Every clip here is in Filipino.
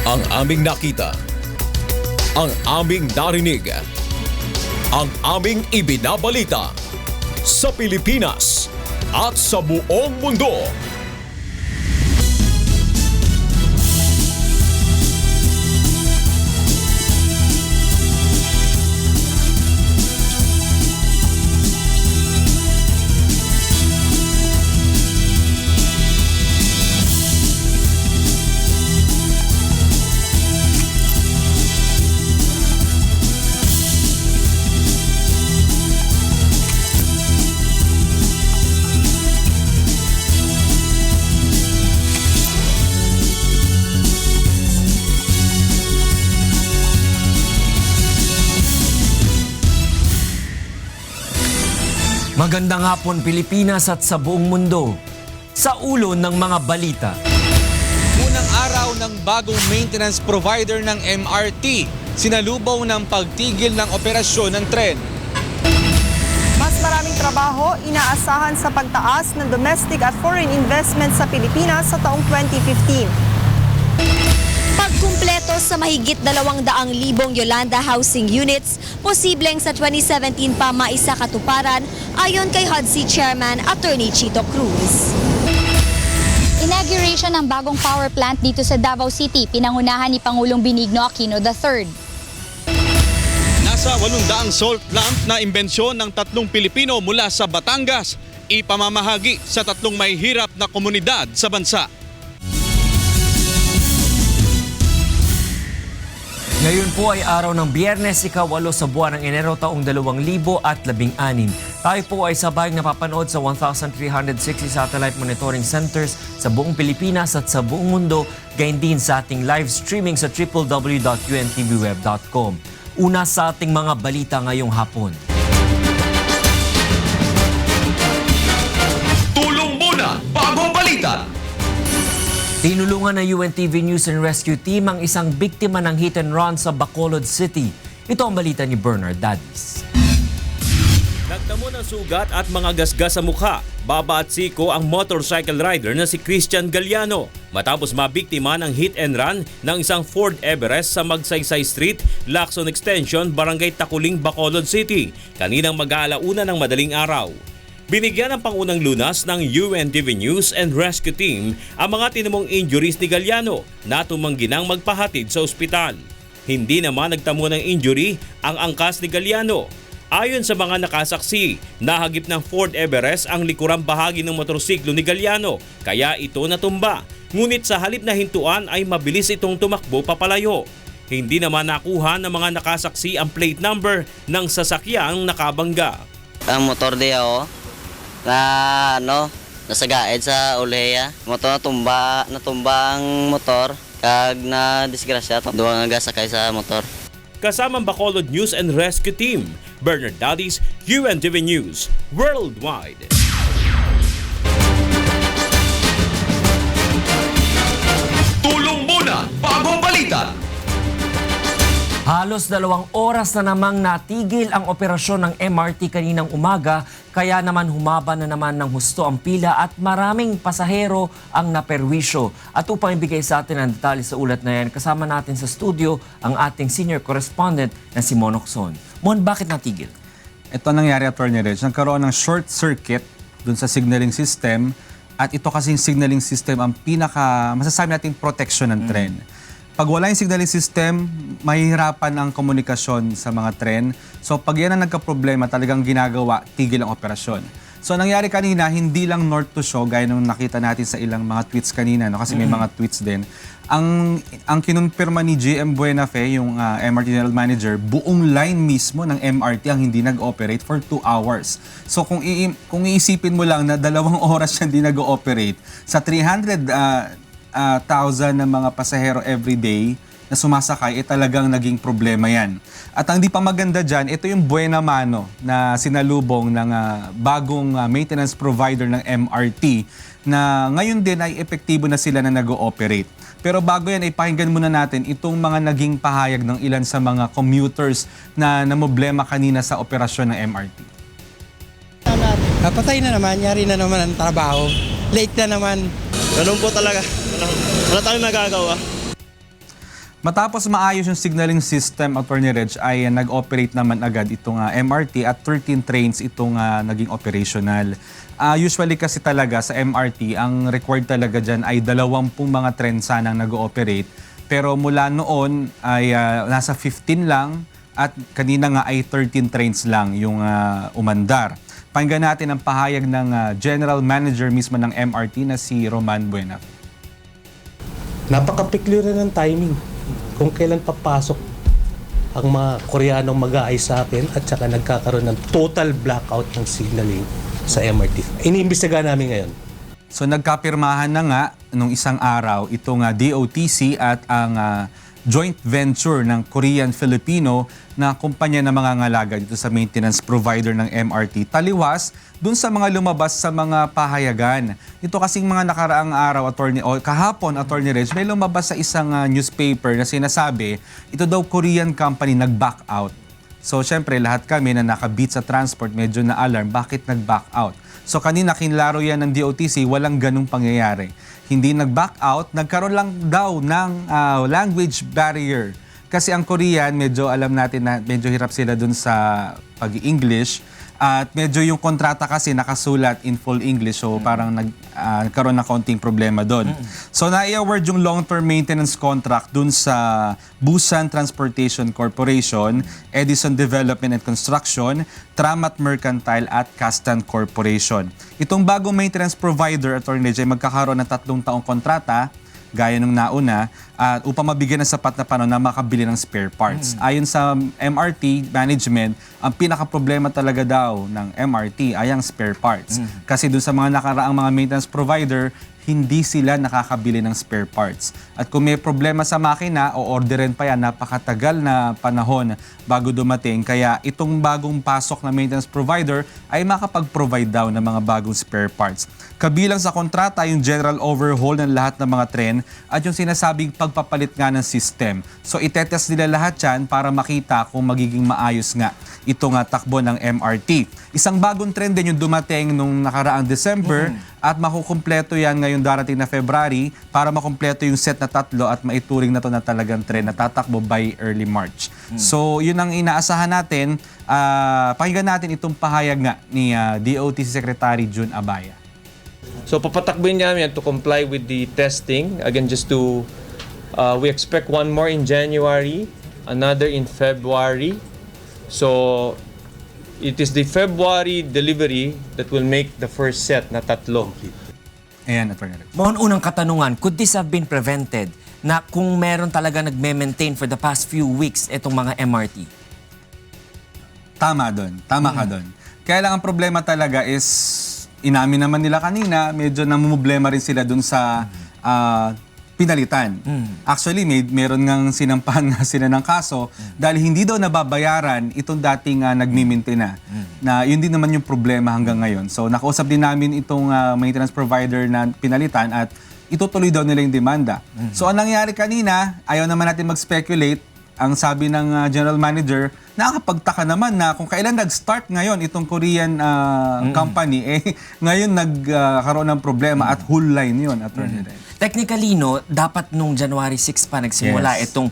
Ang aming nakita, ang aming narinig, ang aming ibinabalita sa Pilipinas at sa buong mundo. Magandang hapon Pilipinas at sa buong mundo. Sa ulo ng mga balita. Unang araw ng bagong maintenance provider ng MRT, sinalubong ng pagtigil ng operasyon ng tren. Mas maraming trabaho inaasahan sa pagtaas ng domestic at foreign investment sa Pilipinas sa taong 2015. Pagkumpleto sa mahigit 200,000 Yolanda housing units, posibleng sa 2017 pa maisa katuparan ayon kay HUD-C Chairman Attorney Chito Cruz. Inauguration ng bagong power plant dito sa Davao City, pinangunahan ni Pangulong Benigno Aquino III. Nasa 800 salt lamp na imbensyon ng 3 Pilipino mula sa Batangas, ipamamahagi sa 3 mahihirap na komunidad sa bansa. Ngayon po ay araw ng Biyernes, ika-8 sa buwan ng Enero taong 2016. Tayo po ay sabayang napapanood sa 1,360 satellite monitoring centers sa buong Pilipinas at sa buong mundo, gayon din sa ating live streaming sa www.untvweb.com. Una sa ating mga balita ngayong hapon. Tulong muna bago balita! Tinulungan ng UNTV News and Rescue Team ang isang biktima ng hit and run sa Bacolod City. Ito ang balita ni Bernard Dadis. Nagtamo ng sugat at mga gasgas sa mukha, baba at siko ang motorcycle rider na si Christian Galliano matapos mabiktima ng hit and run ng isang Ford Everest sa Magsaysay Street, Lacson Extension, Barangay Taculing, Bacolod City, kaninang mag-aalauna ng madaling araw. Binigyan ng pangunang lunas ng UNTV News and Rescue Team ang mga tinamong injuries ni Galliano na tumangginang magpahatid sa ospital. Hindi naman nagtamo ng injury ang angkas ni Galliano. Ayon sa mga nakasaksi, nahagip ng Ford Everest ang likurang bahagi ng motorsiklo ni Galliano kaya ito natumba. Ngunit sa halip na hintuan ay mabilis itong tumakbo papalayo. Hindi naman nakuha ng mga nakasaksi ang plate number ng sasakyang nakabangga. Ang motor di ako na nasagaid sa uleya. Motor natumba ang motor kag na disgrasya duwa nga gasakay sa motor. Kasamang Bacolod News and Rescue Team, Bernard Dadis, UNTV News Worldwide. Tulong muna bago balita! Halos 2 oras na namang natigil ang operasyon ng MRT kaninang umaga, kaya naman humaba na naman ng husto ang pila at maraming pasahero ang naperwisyo. At upang ibigay sa atin ang detalye sa ulat na yan, kasama natin sa studio ang ating senior correspondent na si Mon Ocson. Mon, bakit natigil? Ito nangyari, Attorney Reg, nagkaroon ng short circuit dun sa signaling system at ito kasing signaling system ang masasabi natin protection ng tren. Pag wala yung signaling system, mahihirapan ang komunikasyon sa mga tren. So pag yan ang nagka-problema, talagang ginagawa, tigil ang operasyon. So nangyari kanina, hindi lang north to show, gaya nung nakita natin sa ilang mga tweets kanina, no? Kasi may mga tweets din. Ang kinonfirma ni GM Buenafe, yung MRT General Manager, buong line mismo ng MRT ang hindi nag-ooperate for 2 hours. So kung iisipin mo lang na 2 oras siya hindi nag-ooperate, sa 300,000 na mga pasahero everyday na sumasakay, talagang naging problema yan. At ang di pa maganda dyan, ito yung Buena Mano na sinalubong ng bagong maintenance provider ng MRT na ngayon din ay epektibo na sila na nag-ooperate. Pero bago yan, ipakinggan muna natin itong mga naging pahayag ng ilan sa mga commuters na namblema kanina sa operasyon ng MRT. Patay na naman, yari na naman ang trabaho. Late na naman. Ganun po talaga. Wala tayong nagagawa. Matapos maayos yung signaling system, Attorney Reg, ay nag-operate naman agad itong MRT at 13 trains itong naging operational. Usually kasi talaga sa MRT, ang required talaga dyan ay 20 mga train sanang nag-ooperate. Pero mula noon ay nasa 15 lang at kanina nga ay 13 trains lang yung umandar. Pakinggan natin ang pahayag ng General Manager mismo ng MRT na si Roman Buena. Napaka-peculiar ng timing. Kung kailan papasok ang mga Koreanong mag-aayos sa akin at saka nagkakaroon ng total blackout ng signaling sa MRT. Iniimbestigahan namin ngayon. So nagkapirmahan na nga nung isang araw itong DOTC at ang joint venture ng Korean-Filipino na kumpanya na mangangalaga dito sa maintenance provider ng MRT taliwas dun sa mga lumabas sa mga pahayagan. Ito kasing mga nakaraang araw, kahapon, Attorney Reg, may lumabas sa isang newspaper na sinasabi, ito daw Korean company nag-back out. So syempre lahat kami na nakabit sa transport medyo na-alarm, bakit nag-back out? So kanina kinlaro yan ng DOTC, walang ganung pangyayari. Hindi nag-back out, nagkaroon lang daw ng language barrier. Kasi ang Korean, medyo alam natin na medyo hirap sila dun sa pag-English. At medyo yung kontrata kasi nakasulat in full English, so parang nagkaroon na konting problema doon. So na-i-award yung long-term maintenance contract dun sa Busan Transportation Corporation, Edison Development and Construction, Tramat Mercantile at Castan Corporation. Itong bagong maintenance provider, Attorney Jay, magkakaroon ng 3 taong kontrata, gaya nung nauna, upang mabigyan ng sapat na panahon na makabili ng spare parts. Ayon sa MRT management, ang pinaka-problema talaga daw ng MRT ay ang spare parts. Kasi dun sa mga nakaraang mga maintenance provider, hindi sila nakakabili ng spare parts. At kung may problema sa makina, o-orderin pa yan, napakatagal na panahon bago dumating. Kaya itong bagong pasok na maintenance provider ay makapag-provide daw ng mga bagong spare parts. Kabilang sa kontrata yung general overhaul ng lahat ng mga tren at yung sinasabing pagpapalit nga ng system. So itetest nila lahat yan para makita kung magiging maayos nga itong takbo ng MRT. Isang bagong trend din yung dumating nung nakaraang December at makukumpleto yan ngayong darating na February para makumpleto yung set na 3 at maituring na to na talagang trend na tatakbo by early March. So yun ang inaasahan natin. Pakinggan natin itong pahayag nga ni DOTC Secretary Jun Abaya. So papatakbuhin namin to comply with the testing. Again, just to, we expect one more in January, another in February. So it is the February delivery that will make the first set na 3. Ayan, Attorney Reg. Mohon unang katanungan, could this have been prevented na kung meron talaga nagme-maintain for the past few weeks itong mga MRT? Tama doon. Tama ka doon. Kaya lang ang problema talaga is, inamin naman nila kanina, medyo namumblema rin sila doon sa pinalitan. Actually, meron ngang sinampahan nga sila ng kaso dahil hindi daw nababayaran itong dating nagmi-maintain na yun din naman yung problema hanggang ngayon. So nakausap din namin itong maintenance provider na pinalitan at itutuloy daw nila yung demanda. So ang nangyari kanina, ayaw naman natin mag-speculate. Ang sabi ng general manager, nakakapagtaka naman na kung kailan nag-start ngayon itong Korean company, ngayon nagkaroon ng problema at whole line yun, Attorney Reg. Technically, no, dapat nung January 6 pa nagsimula itong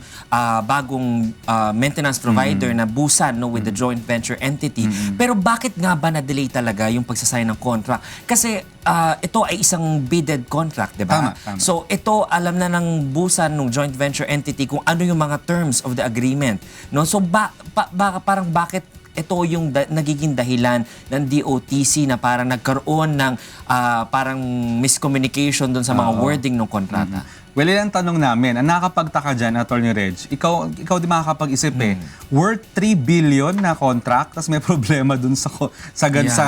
bagong maintenance provider na Busan, no, with the joint venture entity. Pero bakit nga ba na-delay talaga yung pagsasign ng contract? Kasi ito ay isang bidded contract, di ba? Tama. So ito, alam na ng Busan, nung joint venture entity, kung ano yung mga terms of the agreement. No? So parang bakit ito yung nagiging dahilan ng DOTC na parang nagkaroon ng parang miscommunication doon sa mga wording ng kontrata? Well, yan ang tanong namin. Ang nakakapagtaka dyan, Attorney Reg, ikaw di makakapag-isip worth 3 billion na contract, tapos may problema dun sa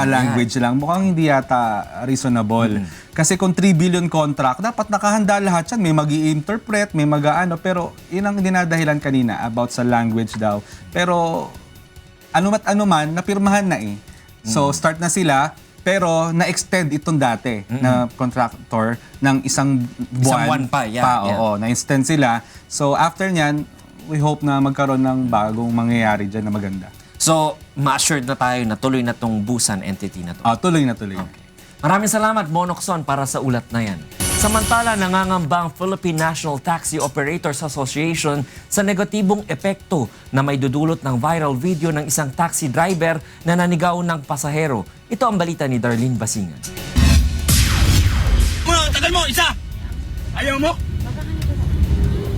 language lang. Mukhang hindi yata reasonable. Kasi kung 3 billion contract, dapat nakahanda lahat yan. May mag-i-interpret, may mag-aano, pero yun ang dinadahilan kanina about sa language daw. Pero ano man, napirmahan na eh. So start na sila, pero na-extend itong dati na contractor ng isang buwan pa. Oo, na-extend sila. So after nyan, we hope na magkaroon ng bagong mangyayari dyan na maganda. So, ma-assured na tayo na tuloy na tong Busan entity na to. Tuloy na tuloy. Okay. Maraming salamat, Monokson, para sa ulat na yan. Samantala, nangangamba ang Philippine National Taxi Operators Association sa negatibong epekto na may dudulot ng viral video ng isang taxi driver na nanigaw ng pasahero. Ito ang balita ni Darlene Basingan. Tagal mo, isa! Ayaw mo?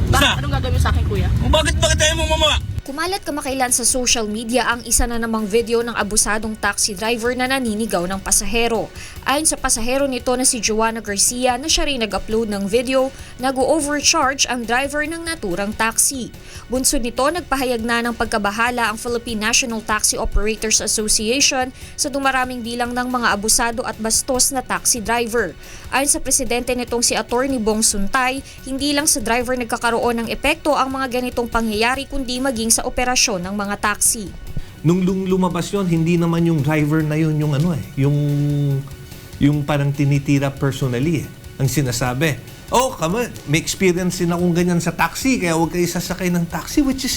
Bakit? Anong gagawin mo sa akin, kuya? Bakit tayo mo mamawa? Kumalat kamakailan sa social media ang isa na namang video ng abusadong taxi driver na naninigaw ng pasahero. Ayon sa pasahero nito na si Joanna Garcia na siya rin nag-upload ng video, nag-overcharge ang driver ng naturang taxi. Bunsod nito, nagpahayag na ng pagkabahala ang Philippine National Taxi Operators Association sa dumaraming bilang ng mga abusado at bastos na taxi driver. Ayon sa presidente nitong si Attorney Bong Suntay, hindi lang sa driver nagkakaroon ng epekto ang mga ganitong pangyayari kundi maging sa operasyon ng mga taxi. Nung lumabas yon, hindi naman yung driver na yun yung yung parang tinitira personally ang sinasabi. Oh, may experience din akong ganyan sa taxi, kaya huwag kayo sasakay ng taxi, which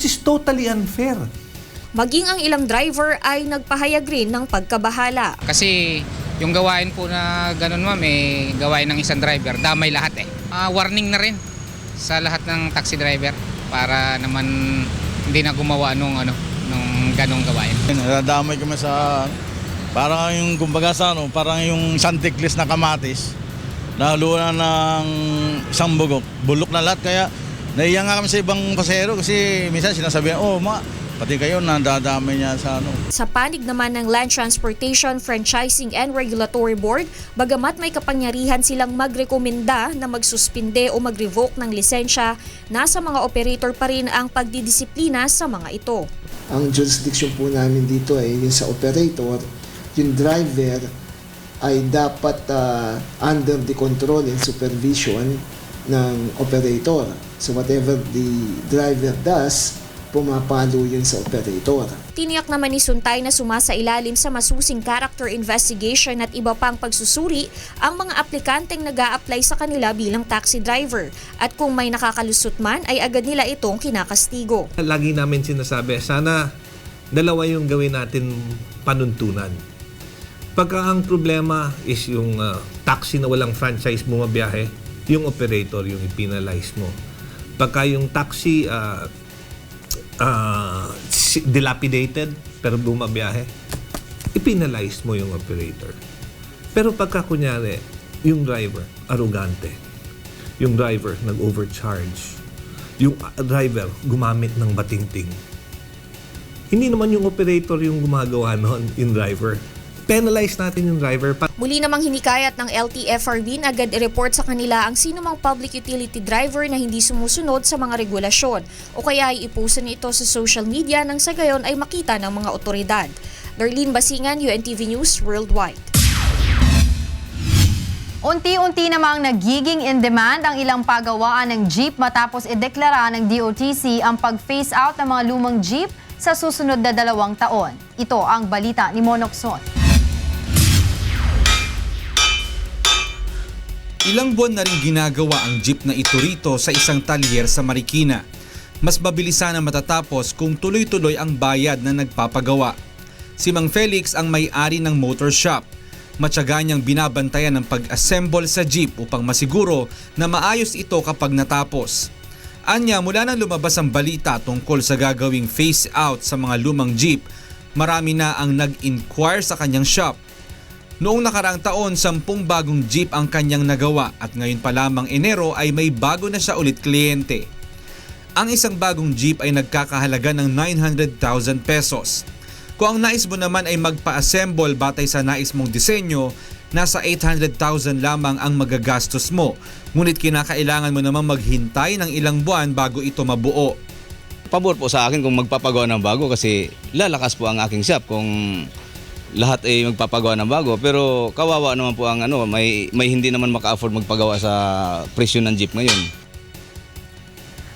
is totally unfair. Maging ang ilang driver ay nagpahayag rin ng pagkabahala. Kasi yung gawain po na ganun ma'am, gawain ng isang driver, damay lahat warning na rin sa lahat ng taxi driver para naman hindi na gumawa nung ganong gawain. Nadamay kami sa parang yung kumbaga parang yung santiklis na kamatis. Nahaluan ng isang bulok na lahat, kaya naiya nga kami sa ibang pasahero kasi minsan sinasabihan, pati kayo nadadamay niya sa Sa panig naman ng Land Transportation, Franchising and Regulatory Board, bagamat may kapangyarihan silang magrekomenda na magsuspinde o mag-revoke ng lisensya, nasa mga operator pa rin ang pagdidisiplina sa mga ito. Ang jurisdiction po namin dito ay yung sa operator, yung driver ay dapat under the control and supervision ng operator. So whatever the driver does, pumapalo yun sa operator. Tiniyak naman ni Suntay na sumasailalim sa masusing character investigation at iba pang pagsusuri ang mga aplikanteng nag-a-apply sa kanila bilang taxi driver at kung may nakakalusot man ay agad nila itong kinakastigo. Lagi namin sinasabi, sana dalawa yung gawin natin panuntunan. Pagka ang problema is yung taxi na walang franchise bumabiyahe, yung operator yung ipinalize mo. Pagka yung taxi dilapidated pero bumabiyahe, ipinalize mo yung operator. Pero pagka kunyari, yung driver, arugante, yung driver nag-overcharge, yung driver gumamit ng batingting, hindi naman yung operator yung gumagawa noon, yung driver. Penalize natin yung driver. Muli namang hinikayat ng LTFRB na agad i-report sa kanila ang sinumang public utility driver na hindi sumusunod sa mga regulasyon o kaya ay ipusan ito sa social media nang sa gayon ay makita ng mga otoridad. Darlene Basingan, UNTV News Worldwide. Unti-unti namang nagiging in demand ang ilang pagawaan ng jeep matapos ideklara ng DOTC ang pag-phase out ng mga lumang jeep sa susunod na 2 taon. Ito ang balita ni Monok Son. Ilang buwan na rin ginagawa ang jeep na ito rito sa isang talyer sa Marikina. Mas mabilis sana matatapos kung tuloy-tuloy ang bayad na nagpapagawa. Si Mang Felix ang may-ari ng motor shop. Matyaga niyang binabantayan ang pag-assemble sa jeep upang masiguro na maayos ito kapag natapos. Anya, mula nang lumabas ang balita tungkol sa gagawing phase out sa mga lumang jeep, marami na ang nag-inquire sa kanyang shop. Noong nakaraang taon, 10 bagong jeep ang kanyang nagawa at ngayon pa lamang Enero ay may bago na siya ulit kliyente. Ang isang bagong jeep ay nagkakahalaga ng 900,000 pesos. Kung ang nais mo naman ay magpa-assemble batay sa nais mong disenyo, nasa 800,000 lamang ang magagastos mo. Ngunit kinakailangan mo naman maghintay ng ilang buwan bago ito mabuo. Pabor po sa akin kung magpapagawa ng bago kasi lalakas po ang aking shop kung lahat ay magpapagawa ng bago, pero kawawa naman po ang may hindi naman maka-afford magpagawa sa presyo ng jeep ngayon.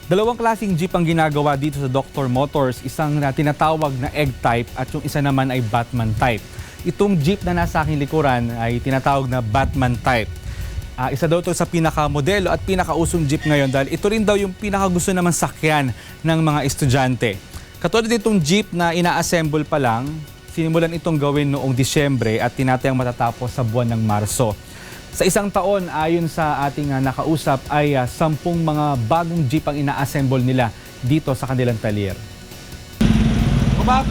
Dalawang klaseng jeep ang ginagawa dito sa Dr. Motors, isang tinatawag na egg type at yung isa naman ay Batman type. Itong jeep na nasa aking likuran ay tinatawag na Batman type. Isa daw ito sa pinakamodelo at pinakausong jeep ngayon dahil ito rin daw yung pinakagusto naman sakyan ng mga estudyante. Katulad itong jeep na ina-assemble pa lang, sinimulan itong gawin noong Disyembre at tinatayang matatapos sa buwan ng Marso. Sa isang taon, ayon sa ating nakausap, ay 10 mga bagong jeep ang ina-assemble nila dito sa kanilang talyer. 9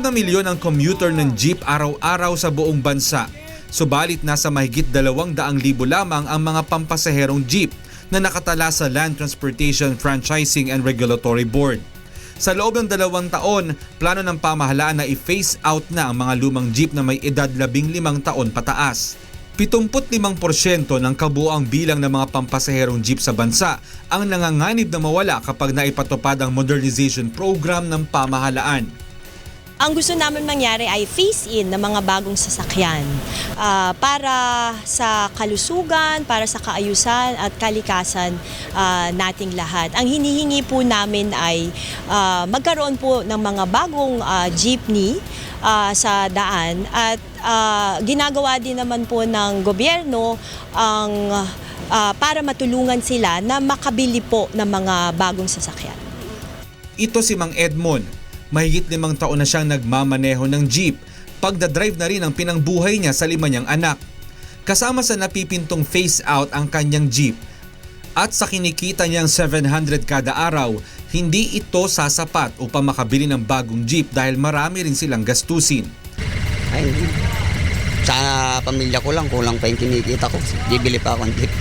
milyon ang commuter ng jeep araw-araw sa buong bansa. Subalit nasa mahigit 200,000 lamang ang mga pampasaherong jeep na nakatala sa Land Transportation Franchising and Regulatory Board. Sa loob ng 2 taon, plano ng pamahalaan na i-phase out na ang mga lumang jeep na may edad 15 taon pataas. 75% ng kabuuang bilang ng mga pampasaherong jeep sa bansa ang nanganganib na mawala kapag naipatupad ang modernization program ng pamahalaan. Ang gusto namin mangyari ay phase-in ng mga bagong sasakyan para sa kalusugan, para sa kaayusan at kalikasan nating lahat. Ang hinihingi po namin ay magkaroon po ng mga bagong jeepney sa daan at ginagawa din naman po ng gobyerno ang para matulungan sila na makabili po ng mga bagong sasakyan. Ito si Mang Edmond. Mahigit 5 taon na siyang nagmamaneho ng jeep. Pagdadrive na rin ang pinangbuhay niya sa 5 niyang anak. Kasama sa napipintong phase out ang kanyang jeep. At sa kinikita niyang 700 kada araw, hindi ito sasapat upang makabili ng bagong jeep dahil marami rin silang gastusin. Ay, sa pamilya ko lang, kulang pa yung kinikita ko. Bibili pa akong jeep.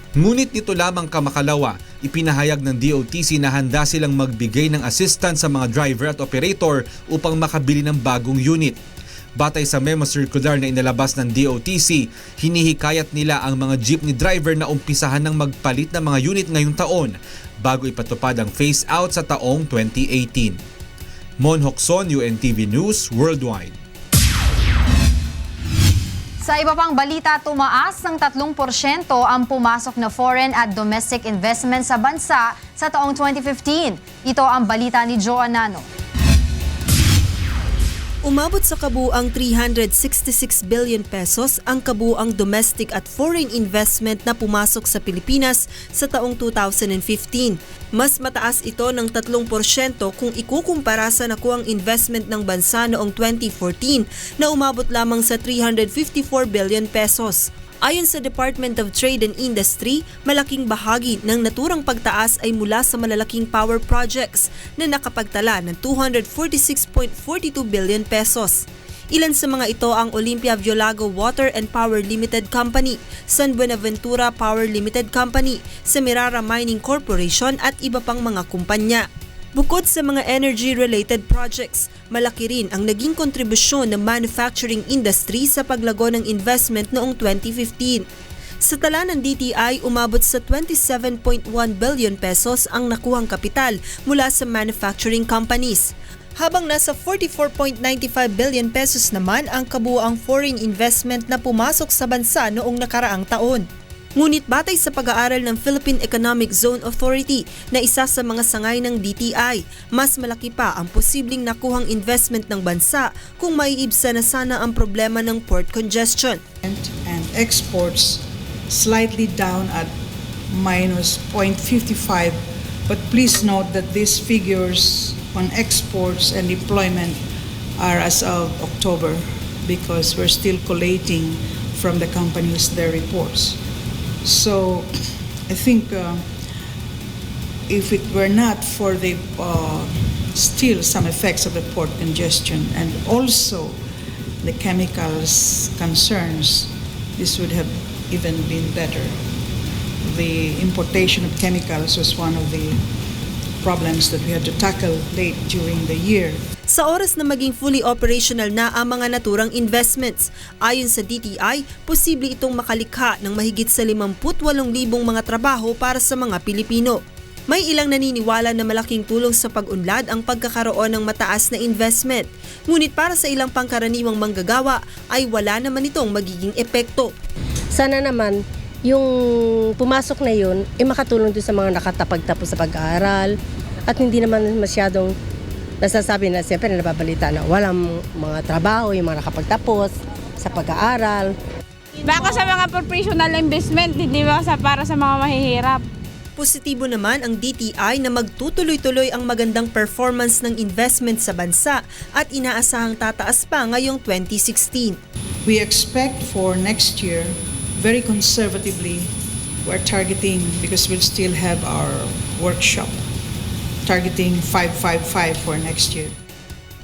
Ngunit nito lamang kamakalawa, ipinahayag ng DOTC na handa silang magbigay ng assistance sa mga driver at operator upang makabili ng bagong unit. Batay sa memo circular na inilabas ng DOTC, hinihikayat nila ang mga jeepney driver na umpisahan ng magpalit ng mga unit ngayong taon bago ipatupad ang phase out sa taong 2018. Mon Hocson, UNTV News Worldwide. Sa iba pang balita, tumaas ng 3% ang pumasok na foreign at domestic investment sa bansa sa taong 2015. Ito ang balita ni Joan Nano. Umabot sa kabuuang 366 billion pesos ang kabuuang domestic at foreign investment na pumasok sa Pilipinas sa taong 2015. Mas mataas ito ng 3% kung ikukumpara sa nakuhang investment ng bansa noong 2014 na umabot lamang sa 354 billion pesos. Ayon sa Department of Trade and Industry, malaking bahagi ng naturang pagtaas ay mula sa malalaking power projects na nakapagtala ng 246.42 billion pesos. Ilan sa mga ito ang Olympia Violago Water and Power Limited Company, San Buenaventura Power Limited Company, Semirara Mining Corporation at iba pang mga kumpanya. Bukod sa mga energy-related projects, malaki rin ang naging kontribusyon ng manufacturing industry sa paglago ng investment noong 2015. Sa tala ng DTI, umabot sa 27.1 billion pesos ang nakuhang kapital mula sa manufacturing companies. Habang nasa 44.95 billion pesos naman ang kabuuang foreign investment na pumasok sa bansa noong nakaraang taon. Ngunit batay sa pag-aaral ng Philippine Economic Zone Authority na isa sa mga sangay ng DTI, mas malaki pa ang posibleng nakuhang investment ng bansa kung maiibsa na sana ang problema ng port congestion. And exports slightly down at minus 0.55, but please note that these figures on exports and deployment are as of October because we're still collating from the companies their reports. So I think if it were not for the still some effects of the port congestion and also the chemicals concerns, this would have even been better. The importation of chemicals was one of the problems that we had to tackle late during the year. Sa oras na maging fully operational na ang mga naturang investments, ayon sa DTI, posible itong makalikha ng mahigit sa 58,000 mga trabaho para sa mga Pilipino. May ilang naniniwala na malaking tulong sa pag-unlad ang pagkakaroon ng mataas na investment. Ngunit para sa ilang pangkaraniwang manggagawa ay wala naman itong magiging epekto. Sana naman yung pumasok na yun ay makatulong din sa mga nakatapagtapos sa pag-aaral at hindi naman masyadong nasasabi na siyempre nababalita na walang mga trabaho, yung mga nakapagtapos sa pag-aaral. Baka sa mga professional investment, hindi ba para sa mga mahihirap? Positibo naman ang DTI na magtutuloy-tuloy ang magandang performance ng investment sa bansa at inaasahang tataas pa ngayong 2016. We expect for next year, very conservatively, we're targeting, because we'll still have our workshop, targeting 555 for next year.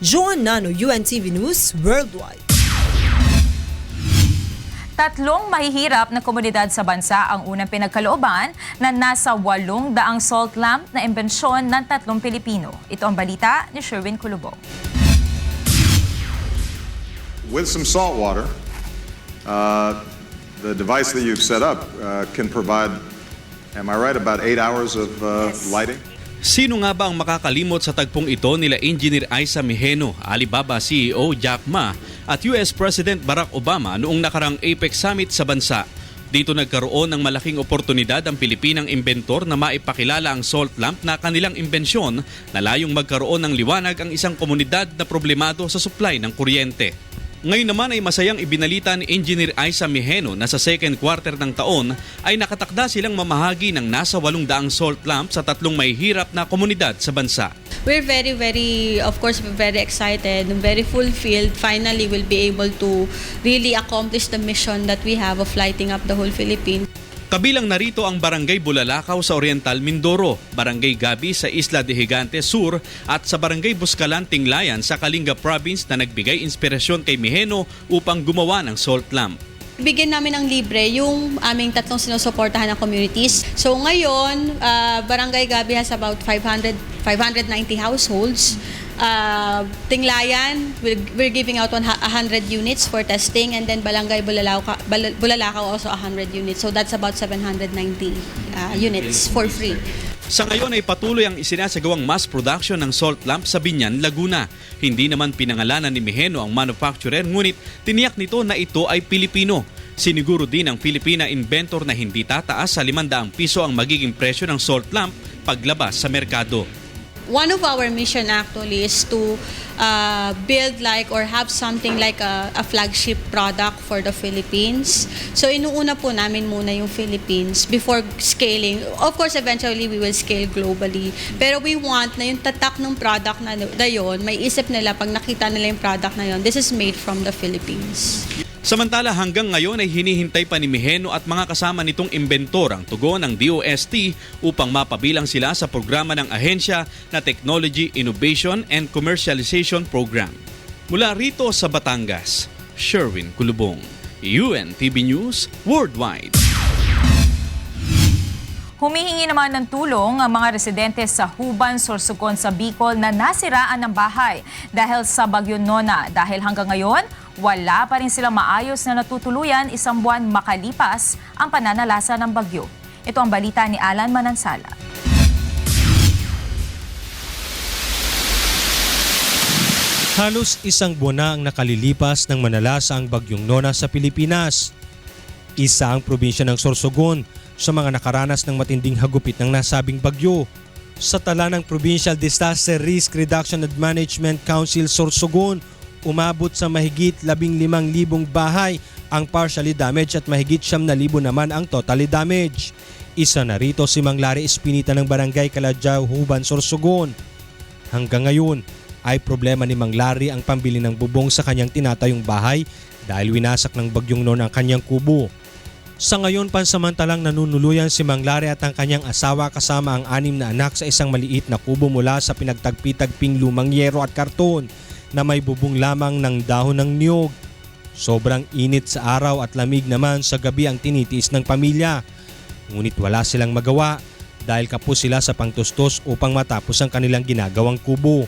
Joan Nano, UNTV News, Worldwide. Tatlong mahihirap na komunidad sa bansa ang unang pinagkalooban na nasa 800 salt lamp na imbensyon ng 3 Pilipino. Ito ang balita ni Sherwin Kulubong. With some salt water, the device that you've set up can provide, am I right, about 8 hours of lighting? Sino nga ba ang makakalimot sa tagpong ito nila Engineer Aisa Miheno, Alibaba CEO Jack Ma at US President Barack Obama noong nakarang APEC Summit sa bansa. Dito nagkaroon ng malaking oportunidad ang Pilipinang inventor na maipakilala ang salt lamp na kanilang imbensyon na layong magkaroon ng liwanag ang isang komunidad na problemado sa supply ng kuryente. Ngayon naman ay masayang ibinalita ni Engineer Aisa Miheno na sa second quarter ng taon ay nakatakda silang mamahagi ng nasa 800 salt lamp sa 3 mahihirap na komunidad sa bansa. We're very excited and very fulfilled. Finally, we'll be able to really accomplish the mission that we have of lighting up the whole Philippines. Kabilang narito ang Barangay Bulalakaw sa Oriental Mindoro, Barangay Gabi sa Isla de Gigantes Sur at sa Barangay Buscalan Tinglayan sa Kalinga Province na nagbigay inspirasyon kay Miheno upang gumawa ng salt lamp. Bigyan namin ng libre yung aming 3 sinusuportahan na communities. So ngayon, Barangay Gabi has about 590 households. Tinglayan, we're giving out 100 units for testing, and then Barangay Bulalakaw also 100 units. So that's about 790 units for free. Sa ngayon ay patuloy ang isinasagawang mass production ng salt lamp sa Binyan, Laguna. Hindi naman pinangalanan ni Miheno ang manufacturer, ngunit tiniyak nito na ito ay Pilipino. Siniguro din ng Filipina inventor na hindi tataas sa 500 piso ang magiging presyo ng salt lamp paglabas sa merkado. One of our mission actually is to build like or have something like a flagship product for the Philippines. So inuuna po namin muna yung Philippines before scaling. Of course, eventually we will scale globally. Pero we want na yung tatak ng product na yun, may isip nila pag nakita nila yung product na yun, this is made from the Philippines. Samantala hanggang ngayon ay hinihintay pa ni Miheno at mga kasama nitong inventor ang tugon ng DOST upang mapabilang sila sa programa ng ahensya na Technology Innovation and Commercialization Program. Mula rito sa Batangas, Sherwin Kulubong, UNTV News Worldwide. Humihingi naman ng tulong ang mga residente sa Huban, Sorsogon sa Bicol na nasiraan ng bahay dahil sa Bagyo Nona. Dahil hanggang ngayon, wala pa rin silang maayos na natutuluyan 1 buwan makalipas ang pananalasa ng bagyo. Ito ang balita ni Alan Manansala. Halos 1 buwan na ang nakalilipas ng manalasa ang Bagyong Nona sa Pilipinas. Isa ang probinsya ng Sorsogon sa mga nakaranas ng matinding hagupit ng nasabing bagyo. Sa tala ng Provincial Disaster Risk Reduction and Management Council Sorsogon, umabot sa mahigit 15,000 bahay ang partially damaged at mahigit 9,000 naman ang totally damaged. Isa na rito si Mang Larry Espinita ng Barangay Calajao, Huban, Sorsogon. Hanggang ngayon ay problema ni Mang Larry ang pambili ng bubong sa kanyang tinatayong bahay dahil winasak ng Bagyong Nona ang kanyang kubo. Sa ngayon, pansamantalang nanunuluyan si Mang Larry at ang kanyang asawa kasama ang 6 na anak sa isang maliit na kubo mula sa pinagtagpi-tagping lumang yero at karton na may bubong lamang ng dahon ng niyog. Sobrang init sa araw at lamig naman sa gabi ang tinitiis ng pamilya. Ngunit wala silang magawa dahil kapos sila sa pangtustos upang matapos ang kanilang ginagawang kubo.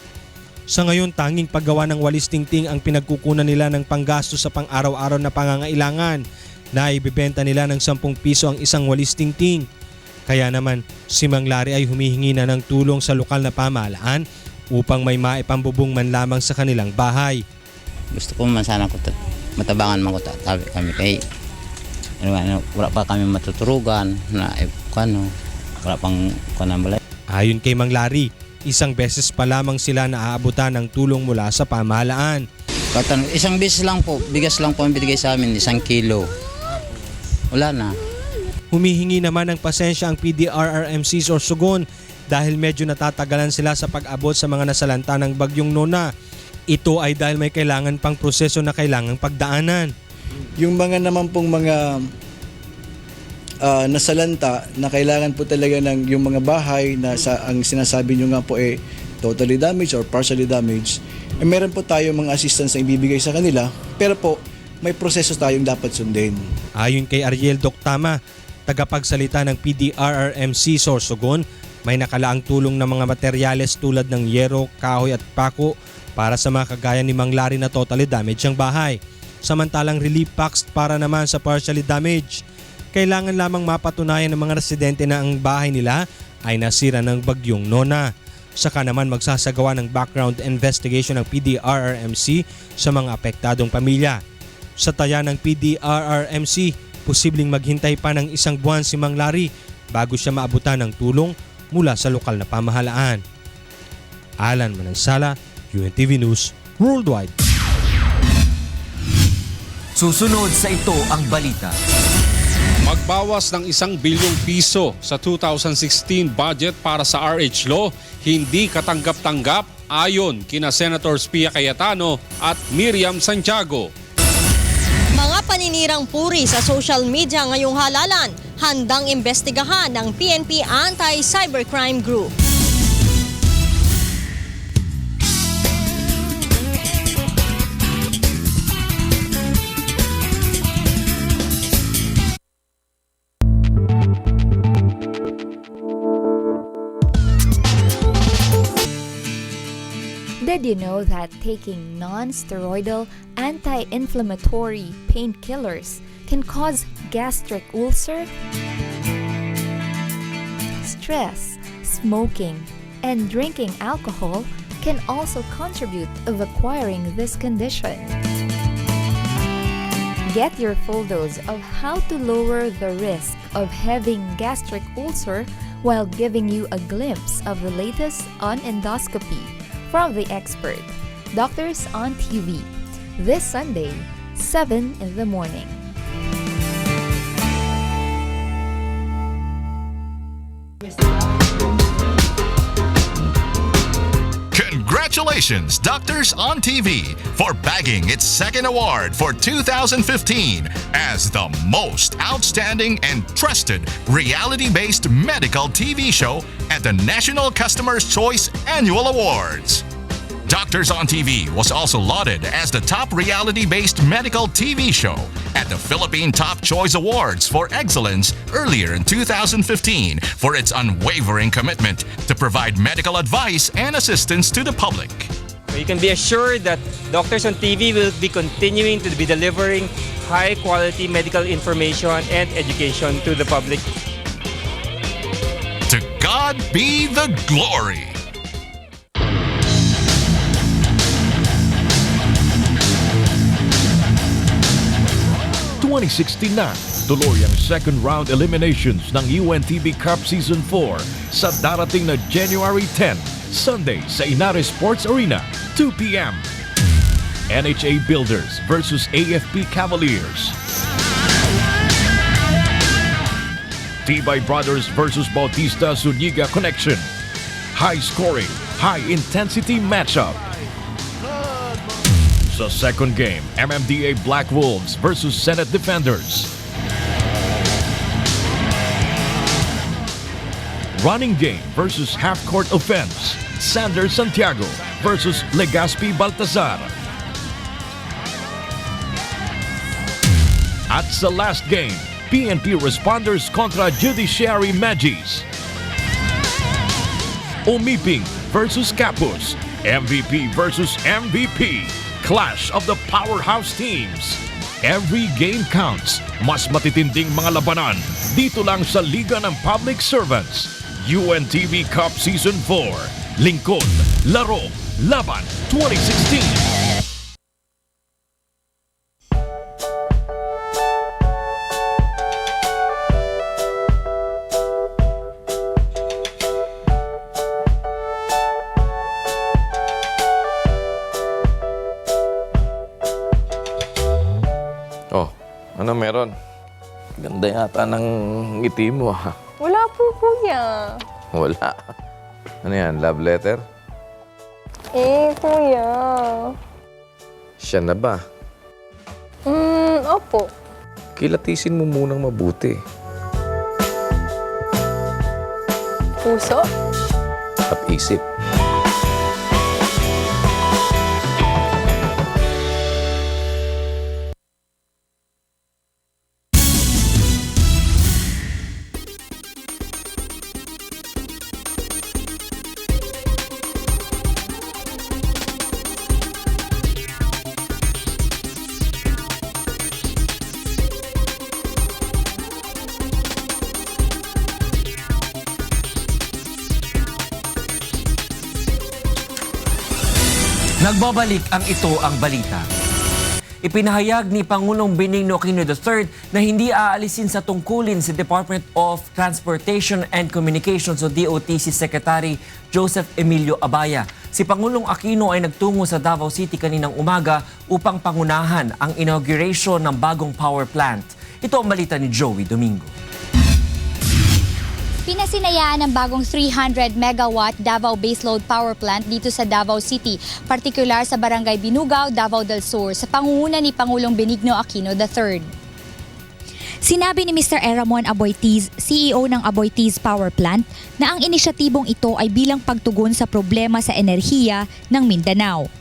Sa ngayon, tanging paggawa ng walis tingting ang pinagkukunan nila ng panggastos sa pang-araw-araw na pangangailangan na ibibenta nila ng 10 piso ang isang walis tingting. Kaya naman, si Mang Larry ay humihingi na ng tulong sa lokal na pamahalaan upang may maipambubong man lamang sa kanilang bahay. Gusto ko man sana ko matabangan man ko tabi kami kay wala pa kami matuturugan na wala pang balay. Ayon kay Mang Larry, 1 beses pa lamang sila naaabutan ng tulong mula sa pamahalaan. Isang beses lang po, bigas lang po ang binigay sa amin, 1 kilo. Wala na. Humihingi naman ng pasensya ang PDRRMC Sorsogon dahil medyo natatagalan sila sa pag-abot sa mga nasalanta ng Bagyong Nona. Ito ay dahil may kailangan pang proseso na kailangang pagdaanan. Yung mga naman pong mga nasalanta na kailangan po talaga ng yung mga bahay na ang sinasabi nyo nga po totally damaged or partially damaged, meron po tayo mga assistance na ibibigay sa kanila, pero po may proseso tayong dapat sundin. Ayon kay Ariel Doctama, tagapagsalita ng PDRRMC Sorsogon, may nakalaang tulong ng mga materyales tulad ng yero, kahoy at pako para sa mga kagaya ni Mang Larry na totally damaged ang bahay. Samantalang relief packs para naman sa partially damaged. Kailangan lamang mapatunayan ng mga residente na ang bahay nila ay nasira ng Bagyong Nona. Saka naman magsasagawa ng background investigation ng PDRRMC sa mga apektadong pamilya. Sa taya ng PDRRMC, posibleng maghintay pa ng 1 buwan si Mang Larry bago siya maabutan ng tulong mula sa lokal na pamahalaan. Alan Manansala, UNTV News, Worldwide. Susunod sa ito ang balita. Magbawas ng 1 bilyong piso sa 2016 budget para sa RH Law, hindi katanggap-tanggap ayon kina Senators Pia Cayetano at Miriam Santiago. Mga paninirang puri sa social media ngayong halalan, handang imbestigahan ng PNP Anti-Cybercrime Group. Did you know that taking non-steroidal anti-inflammatory painkillers can cause gastric ulcer? Stress, smoking, and drinking alcohol can also contribute of acquiring this condition. Get your full dose of how to lower the risk of having gastric ulcer while giving you a glimpse of the latest on endoscopy from the expert, Doctors on TV, this Sunday, 7 in the morning. Congratulations, Doctors on TV, for bagging its second award for 2015 as the most outstanding and trusted reality-based medical TV show at the National Customer's Choice Annual Awards. Doctors on TV was also lauded as the top reality-based medical TV show at the Philippine Top Choice Awards for Excellence earlier in 2015 for its unwavering commitment to provide medical advice and assistance to the public. You can be assured that Doctors on TV will be continuing to be delivering high-quality medical information and education to the public. To God be the glory! '16 na, tuloy ang second round eliminations ng UNTV Cup Season 4 sa darating na January 10, Sunday sa Inares Sports Arena, 2 p.m. NHA Builders versus AFP Cavaliers. Tibay Brothers versus Bautista Zuniga Connection. High scoring, high intensity matchup. Sa second game, MMDA Black Wolves versus Senate Defenders. Running game versus half-court offense, Sanders Santiago versus Legazpi Baltazar. At sa last game, PNP Responders kontra Judiciary Magis. Umiping versus Capus, MVP versus MVP. Clash of the powerhouse teams. Every game counts. Mas matitinding mga labanan dito lang sa Liga ng Public Servants. UNTV Cup Season 4. Lingkod, Laro, Laban 2016. Ano meron? Ganda yata ng ngiti mo, ha? Wala po, kuya. Wala. Ano yan, love letter? Kuya. Siya na ba? Opo. Kilatisin mo munang mabuti. Puso? At isip. Nagbabalik ang Ito ang Balita. Ipinahayag ni Pangulong Benigno Aquino III na hindi aalisin sa tungkulin si Department of Transportation and Communications o DOTC Secretary Joseph Emilio Abaya. Si Pangulong Aquino ay nagtungo sa Davao City kaninang umaga upang pangunahan ang inauguration ng bagong power plant. Ito ang balita ni Joey Domingo. Pinasinayaan ang bagong 300-megawatt Davao Baseload Power Plant dito sa Davao City, partikular sa Barangay Binugaw, Davao del Sur, sa pangunguna ni Pangulong Benigno Aquino III. Sinabi ni Mr. Eramon Aboitiz, CEO ng Aboitiz Power Plant, na ang inisyatibong ito ay bilang pagtugon sa problema sa enerhiya ng Mindanao.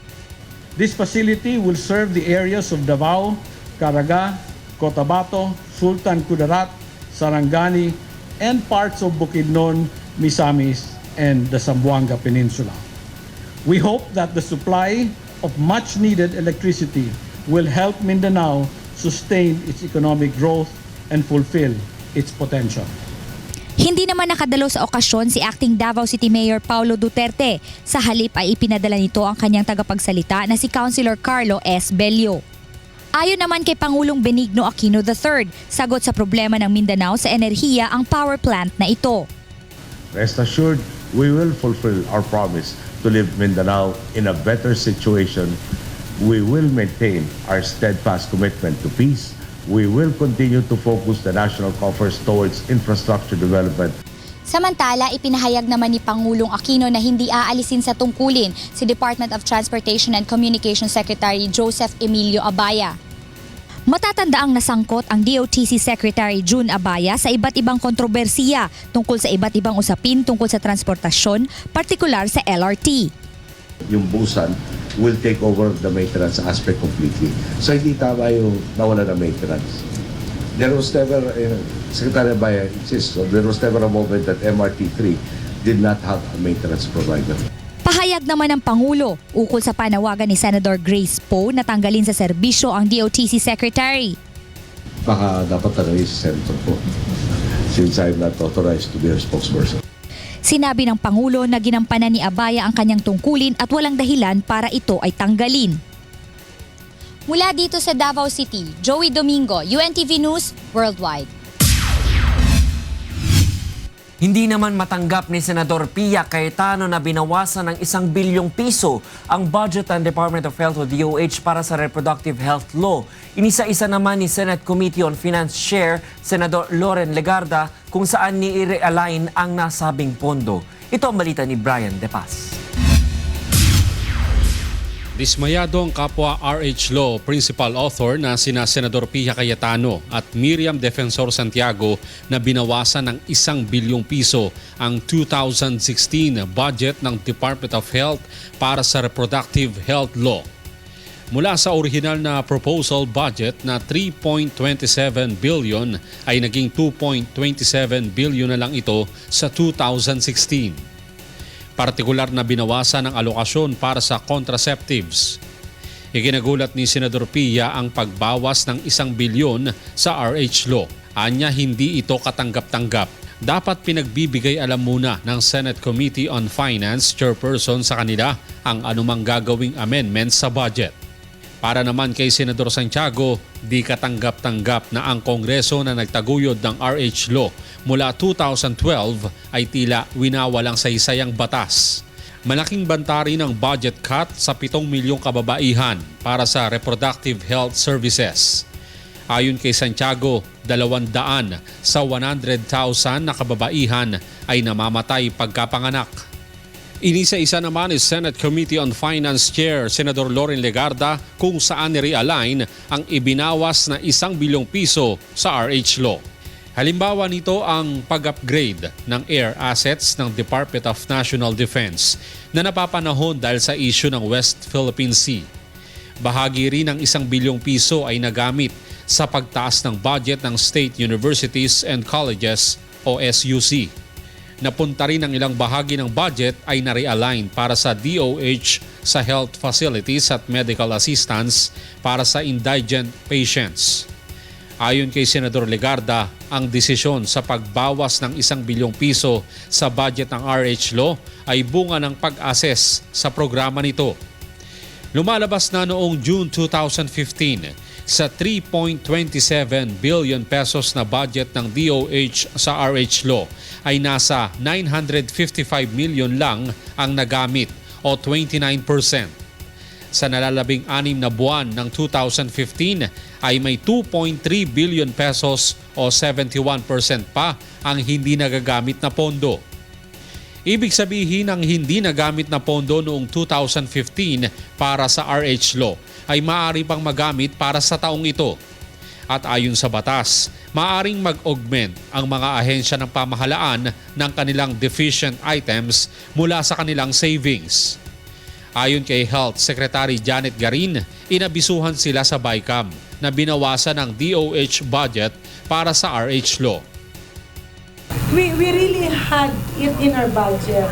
This facility will serve the areas of Davao, Caraga, Cotabato, Sultan Kudarat, Sarangani, and parts of Bukidnon, Misamis, and the Zamboanga Peninsula. We hope that the supply of much-needed electricity will help Mindanao sustain its economic growth and fulfill its potential. Hindi naman nakadalo sa okasyon si Acting Davao City Mayor Paulo Duterte. Sa halip ay ipinadala nito ang kanyang tagapagsalita na si Councilor Carlo S. Bello. Ayon naman kay Pangulong Benigno Aquino III, sagot sa problema ng Mindanao sa enerhiya ang power plant na ito. Rest assured, we will fulfill our promise to leave Mindanao in a better situation. We will maintain our steadfast commitment to peace. We will continue to focus the national coffers towards infrastructure development. Samantala, ipinahayag naman ni Pangulong Aquino na hindi aalisin sa tungkulin si Department of Transportation and Communications Secretary Joseph Emilio Abaya. Matatandaang nasangkot ang DOTC Secretary June Abaya sa iba't ibang kontrobersiya tungkol sa iba't ibang usapin tungkol sa transportasyon, partikular sa LRT. Yung Busan will take over the maintenance aspect completely. So hindi tama yung nawala ng maintenance. There was never, Secretary Abaya insists, there was never a moment that MRT3 did not have a maintenance provider. Pahayag naman ng Pangulo ukol sa panawagan ni Senator Grace Poe na tanggalin sa serbisyo ang DOTC Secretary. Baka dapat tanongin si Senator Poe since I'm not authorized to be her spokesperson. Sinabi ng Pangulo na ginampanan ni Abaya ang kanyang tungkulin at walang dahilan para ito ay tanggalin. Mula dito sa Davao City, Joey Domingo, UNTV News Worldwide. Hindi naman matanggap ni Senador Pia Cayetano na binawasan ng 1 bilyong piso ang budget ng Department of Health o DOH para sa Reproductive Health Law. Inisa-isa naman ni Senate Committee on Finance Chair, Senador Loren Legarda, kung saan ni-realign ang nasabing pondo. Ito ang balita ni Brian De Paz. Dismayado ang kapwa RH Law principal author na sina Senador Pia Cayetano at Miriam Defensor Santiago na binawasan ng 1 bilyong piso ang 2016 budget ng Department of Health para sa Reproductive Health Law. Mula sa original na proposal budget na 3.27 billion ay naging 2.27 billion na lang ito sa 2016. Partikular na binawasan ang alokasyon para sa contraceptives. Ikinagulat ni Senador Pia ang pagbawas ng 1 bilyon sa RH Law. Anya hindi ito katanggap-tanggap. Dapat pinagbibigay alam muna ng Senate Committee on Finance Chairperson sa kanila ang anumang gagawing amendments sa budget. Para naman kay Senador Santiago, di katanggap-tanggap na ang Kongreso na nagtaguyod ng RH Law mula 2012 ay tila winawalang saysayang batas. Malaking banta rin ang budget cut sa 7 milyong kababaihan para sa reproductive health services. Ayon kay Santiago, 200 sa 100,000 na kababaihan ay namamatay pagkapanganak. Inisa-isa naman ni Senate Committee on Finance Chair Senador Loren Legarda kung saan ni-realign ang ibinawas na 1 bilyong piso sa RH Law. Halimbawa nito ang pag-upgrade ng air assets ng Department of National Defense na napapanahon dahil sa issue ng West Philippine Sea. Bahagi rin ng 1 bilyong piso ay nagamit sa pagtaas ng budget ng State Universities and Colleges o SUC. Napunta rin ang ilang bahagi ng budget ay na-realign para sa DOH sa health facilities at medical assistance para sa indigent patients. Ayon kay Senador Legarda, ang desisyon sa pagbawas ng 1 bilyong piso sa budget ng RH Law ay bunga ng pag-assess sa programa nito. Lumalabas na noong June 2015 sa 3.27 billion pesos na budget ng DOH sa RH Law ay nasa 955 million lang ang nagamit o 29%. Sa nalalabing-6 na buwan ng 2015 ay may 2.3 billion pesos o 71% pa ang hindi nagagamit na pondo. Ibig sabihin ang hindi nagamit na pondo noong 2015 para sa RH Law ay maaari pang magamit para sa taong ito. At ayon sa batas, maaaring mag-augment ang mga ahensya ng pamahalaan ng kanilang deficient items mula sa kanilang savings. Ayon kay Health Secretary Janet Garin, inabisuhan sila sa BICAM na binawasan ang DOH budget para sa RH Law. We really had it in our budget.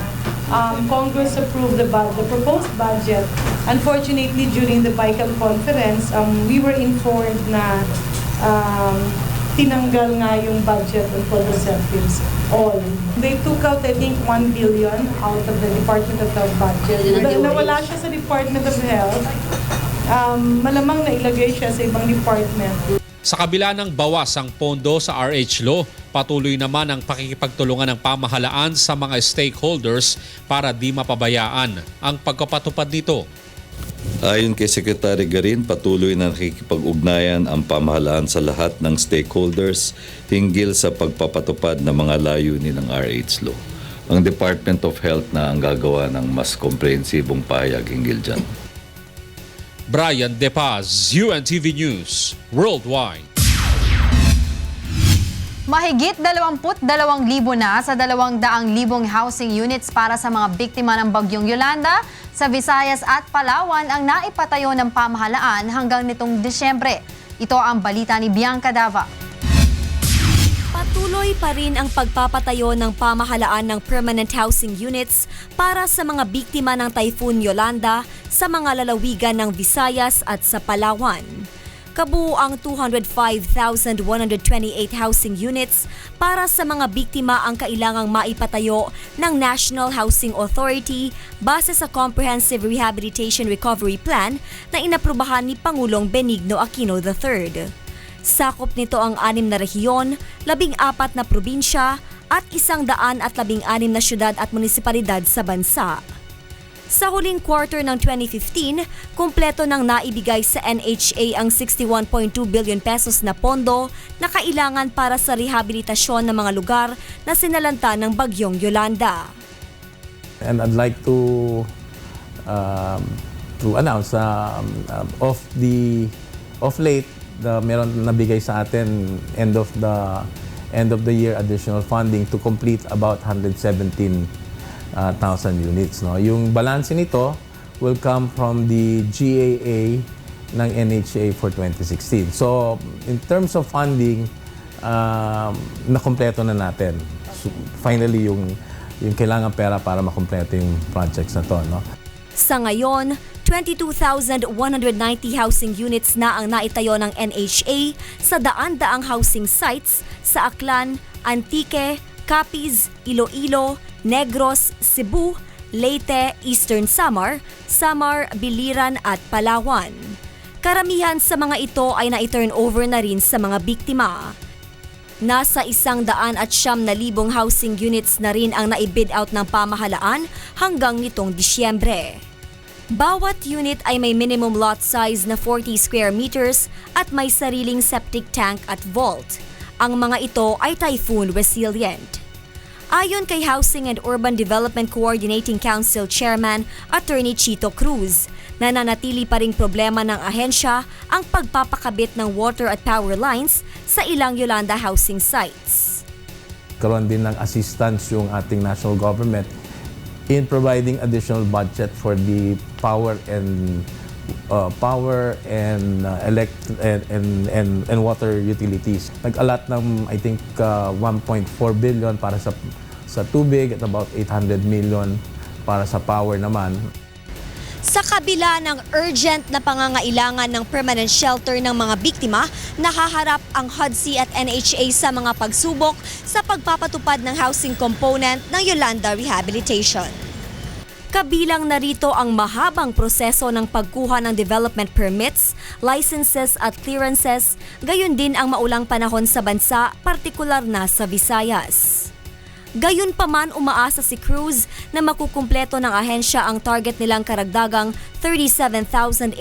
Congress approved the proposed budget. Unfortunately, during the BICAM conference, we were informed na tinanggal nga yung budget on contraceptives. All. They took out, I think, 1 billion out of the Department of Health budget. Nawala siya sa Department of Health. Malamang na ilagay siya sa ibang department. Sa kabila ng bawas ang pondo sa RH Law, patuloy naman ang pakikipagtulungan ng pamahalaan sa mga stakeholders para di mapabayaan ang pagkapatupad nito. Ayon kay Secretary Garin, patuloy na nakikipag-ugnayan ang pamahalaan sa lahat ng stakeholders hinggil sa pagpapatupad ng mga layunin ng RH Law. Ang Department of Health na ang gagawa ng mas komprehensibong pahayag hinggil dyan. Brian De Paz, UNTV News, Worldwide. Mahigit 22,000 na sa 200,000 housing units para sa mga biktima ng Bagyong Yolanda sa Visayas at Palawan ang naipatayo ng pamahalaan hanggang nitong Disyembre. Ito ang balita ni Bianca Dava. Patuloy pa rin ang pagpapatayo ng pamahalaan ng permanent housing units para sa mga biktima ng Typhoon Yolanda sa mga lalawigan ng Visayas at sa Palawan. Kabuuang 205,128 housing units para sa mga biktima ang kailangang maipatayo ng National Housing Authority base sa Comprehensive Rehabilitation Recovery Plan na inaprubahan ni Pangulong Benigno Aquino III. Sakop nito ang 6 na rehiyon, 14 na probinsya at 116 na syudad at munisipalidad sa bansa. Sa huling quarter ng 2015, kumpleto nang naibigay sa NHA ang 61.2 billion pesos na pondo na kailangan para sa rehabilitasyon ng mga lugar na sinalanta ng Bagyong Yolanda. And I'd like to announce of late meron nabigay sa atin end of the year additional funding to complete about 117,000 units. No? Yung balance nito will come from the GAA ng NHA for 2016. So in terms of funding, nakompleto na natin. So, finally, yung kailangan pera para makompleto yung projects na to. No? Sa ngayon, 22,190 housing units na ang naitayo ng NHA sa daan-daang housing sites sa Aklan, Antique, Capiz, Iloilo, Negros, Cebu, Leyte, Eastern Samar, Biliran at Palawan. Karamihan sa mga ito ay na-turn over na rin sa mga biktima. Nasa 109,000 housing units na rin ang naibid out ng pamahalaan hanggang nitong Disyembre. Bawat unit ay may minimum lot size na 40 square meters at may sariling septic tank at vault. Ang mga ito ay typhoon resilient. Ayon kay Housing and Urban Development Coordinating Council Chairman Attorney Chito Cruz, nananatili pa ring problema ng ahensya ang pagpapakabit ng water at power lines sa ilang Yolanda housing sites. Karoon din ng assistance yung ating national government in providing additional budget for the power and water utilities. Nag-allot ng I think 1.4 billion para sa tubig at about 800 million para sa power naman. Sa kabila ng urgent na pangangailangan ng permanent shelter ng mga biktima, nakaharap ang HUD-C at NHA sa mga pagsubok sa pagpapatupad ng housing component ng Yolanda Rehabilitation. Kabilang narito ang mahabang proseso ng pagkuha ng development permits, licenses at clearances, gayon din ang maulang panahon sa bansa, partikular na sa Visayas. Gayunpaman, umaasa si Cruz na makukumpleto ng ahensya ang target nilang karagdagang 37,810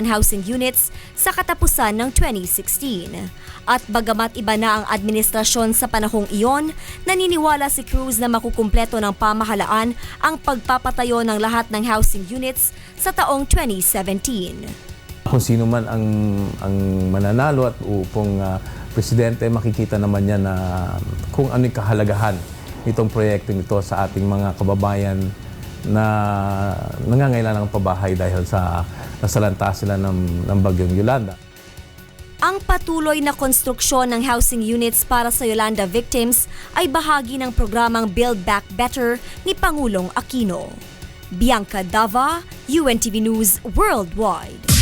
housing units sa katapusan ng 2016. At bagamat iba na ang administrasyon sa panahong iyon, naniniwala si Cruz na makukumpleto ng pamahalaan ang pagpapatayo ng lahat ng housing units sa taong 2017. Kung sino man ang mananalo at upong presidente, makikita naman niya na kung ano yung kahalagahan itong proyekto nito sa ating mga kababayan na nangangailangan ng pabahay dahil sa nasalanta sila ng bagyong Yolanda. Ang patuloy na konstruksyon ng housing units para sa Yolanda victims ay bahagi ng programang Build Back Better ni Pangulong Aquino. Bianca Dava, UNTV News Worldwide.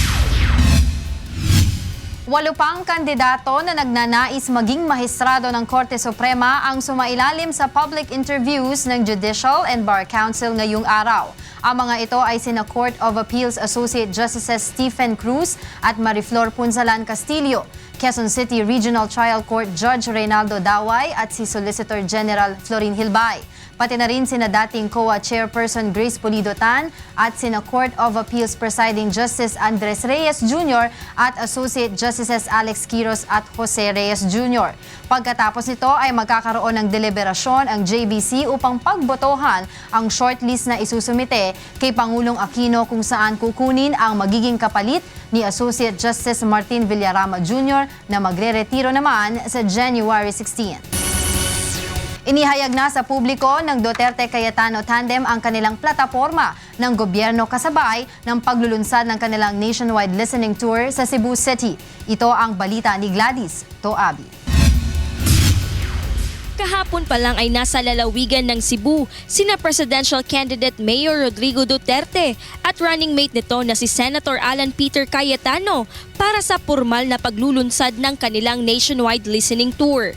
8 pang kandidato na nagnanais maging mahistrado ng Korte Suprema ang sumailalim sa public interviews ng Judicial and Bar Council ngayong araw. Ang mga ito ay sina Court of Appeals Associate Justices Stephen Cruz at Mariflor Punzalan Castillo, Quezon City Regional Trial Court Judge Reynaldo Daway at si Solicitor General Florin Hilbay. Pati na rin sina dating COA Chairperson Grace Pulido Tan at sina Court of Appeals Presiding Justice Andres Reyes Jr. at Associate Justices Alex Quiros at Jose Reyes Jr. Pagkatapos nito ay magkakaroon ng deliberasyon ang JBC upang pagbotohan ang shortlist na isusumite kay Pangulong Aquino kung saan kukunin ang magiging kapalit ni Associate Justice Martin Villarama Jr. na magre-retiro naman sa January 16. Inihayag na sa publiko ng Duterte Cayetano Tandem ang kanilang plataporma ng gobyerno kasabay ng paglulunsad ng kanilang nationwide listening tour sa Cebu City. Ito ang balita ni Gladys Toabi. Kahapon pa lang ay nasa lalawigan ng Cebu sina presidential candidate Mayor Rodrigo Duterte at running mate nito na si Senator Alan Peter Cayetano para sa formal na paglulunsad ng kanilang nationwide listening tour.